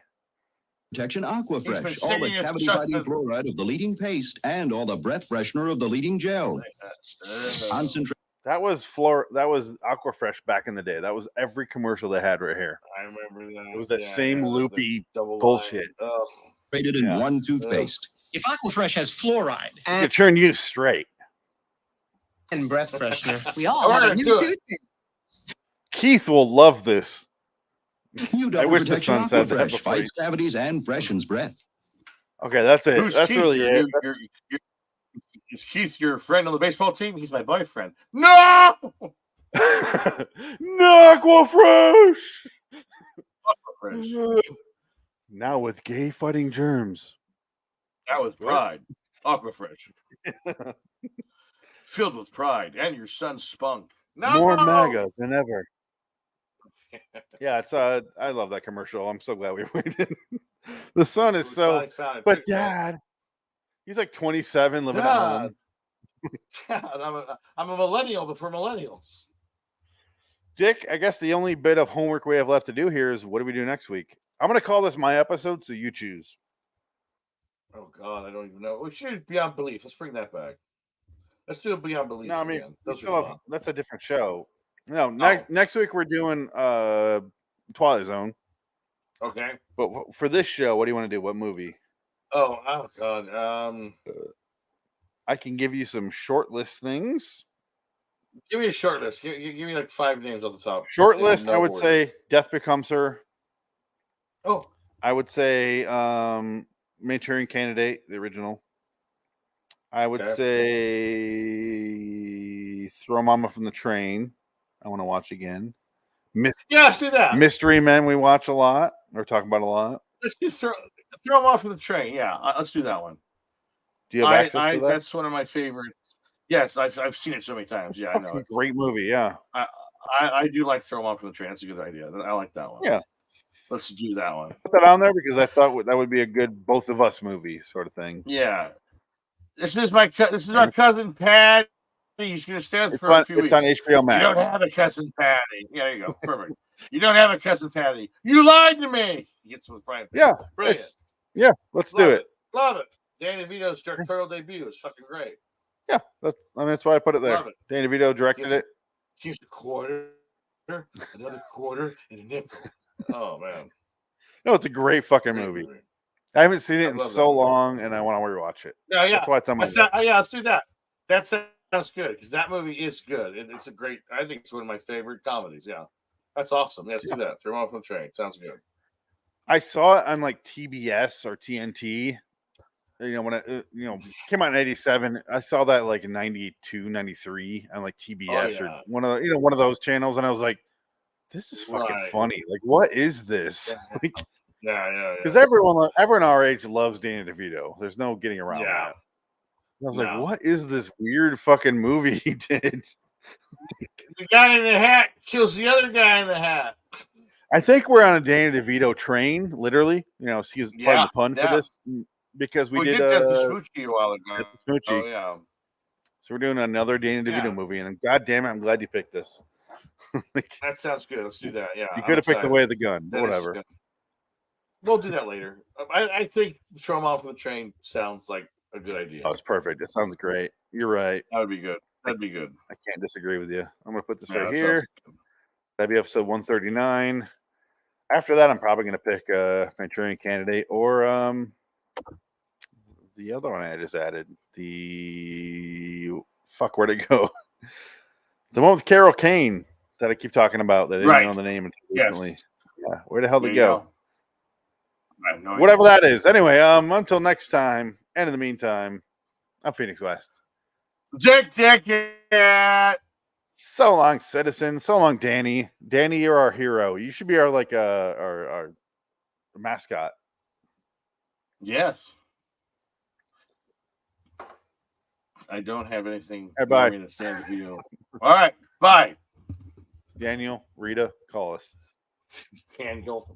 Protection Aquafresh, all the cavity-fighting fluoride of the leading paste and all the breath freshener of the leading gel. Concentrate. That was Aquafresh back in the day. That was every commercial they had right here. I remember that. It was that same loopy bullshit. Rated in one toothpaste. If Aquafresh has fluoride You could turn you straight. and breath freshener, We all have a new toothpaste. Keith will love this. New I double wish the protection sun said that Aquafresh before. fights cavities and freshens breath. Okay, that's it. Who's That's Keith? really it. Is Keith your friend on the baseball team? He's my boyfriend. No! Aquafresh! Aquafresh. Now with gay fighting germs. That was pride. Aquafresh. Filled with pride and your son's spunk. More MAGA than ever. Yeah, it's I love that commercial. I'm so glad we waited. The son is so, but Dad, he's like 27, living at home. I'm a millennial before millennials. Dick, I guess the only bit of homework we have left to do here is what do we do next week? I'm going to call this my episode, so you choose. Oh God, I don't even know. We should Beyond Belief. Let's bring that back. Let's do a Beyond Belief. No, I mean, again. Those are fun. that's a different show. No, next week we're doing Twilight Zone. Okay. But for this show, what do you want to do? What movie? Oh God. I can give you some short list things. Give me a short list. Give me like 5 names off the top. Short list, I would say Death Becomes Her. Oh. I would say Manchurian Candidate, the original. I would say Throw Mama from the Train. I want to watch again. Yeah, let's do that. Mystery Men we watch a lot. We're talking about a lot. Let's just throw them off from the train. Yeah, let's do that one. Do you have access to that? That's one of my favorites. Yes, I've seen it so many times. Yeah, I know. It's a great movie. Yeah, I do like Throw Them Off from the Train. That's a good idea. I like that one. Yeah, let's do that one. Put that on there because I thought that would be a good both of us movie sort of thing. Yeah, this is my cousin Patty. He's going to stay with for a few weeks. It's on HBO Max. You don't have a cousin Patty. Yeah, there you go. Perfect. You don't have a cousin Patty. You lied to me. He gets with Brian. Yeah, brilliant. Let's do it. Love it. Danny DeVito's directorial debut is fucking great. Yeah, that's why I put it there. Danny DeVito directed it. Here's a quarter, another quarter, and a nickel. Oh man, no, it's a great fucking movie. I haven't seen it in so long, and I want to rewatch it. Yeah. That's why it's on my list. Yeah, let's do that. That sounds good because that movie is good. It's a great. I think it's one of my favorite comedies. Yeah, that's awesome. Yeah, let's do that. Throw them off on the train. Sounds good. I saw it on like TBS or TNT. When it came out in 87, I saw that like in 92, 93 on like TBS or one of those channels, and I was like, "This is fucking funny. Like, what is this?" Like, yeah. Because everyone our age loves Danny DeVito. There's no getting around that. I was like, "What is this weird fucking movie he did?" The guy in the hat kills the other guy in the hat. I think we're on a Danny DeVito train, literally. Excuse pardon the pun for this. Because we did Death to Smoochie a while ago. Oh yeah. So we're doing another Danny DeVito movie, and god damn it, I'm glad you picked this. That sounds good. Let's do that. Yeah. You could have picked The Way of the Gun, but whatever. We'll do that later. I think Throw Them Off the Train sounds like a good idea. Oh, it's perfect. It sounds great. You're right. That would be good. That'd be good. I can't disagree with you. I'm gonna put this right here. That'd be episode 139. After that, I'm probably gonna pick Manchurian Candidate or the other one I just added. Where'd it go? The one with Carol Kane that I keep talking about that I didn't know the name until recently. Yeah, where the hell did it go? I have no idea. Whatever that is. Anyway, until next time, and in the meantime, I'm Phoenix West. Dick. So long, citizen. So long, Danny. Danny, you're our hero. You should be our our mascot. Yes. I don't have anything. Bye. All right. Bye. Daniel, Rita, call us. Daniel.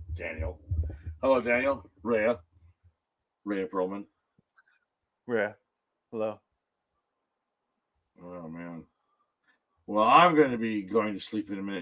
Hello, Daniel. Rhea Perlman. Rhea. Hello. Oh man. Well, I'm going to be going to sleep in a minute.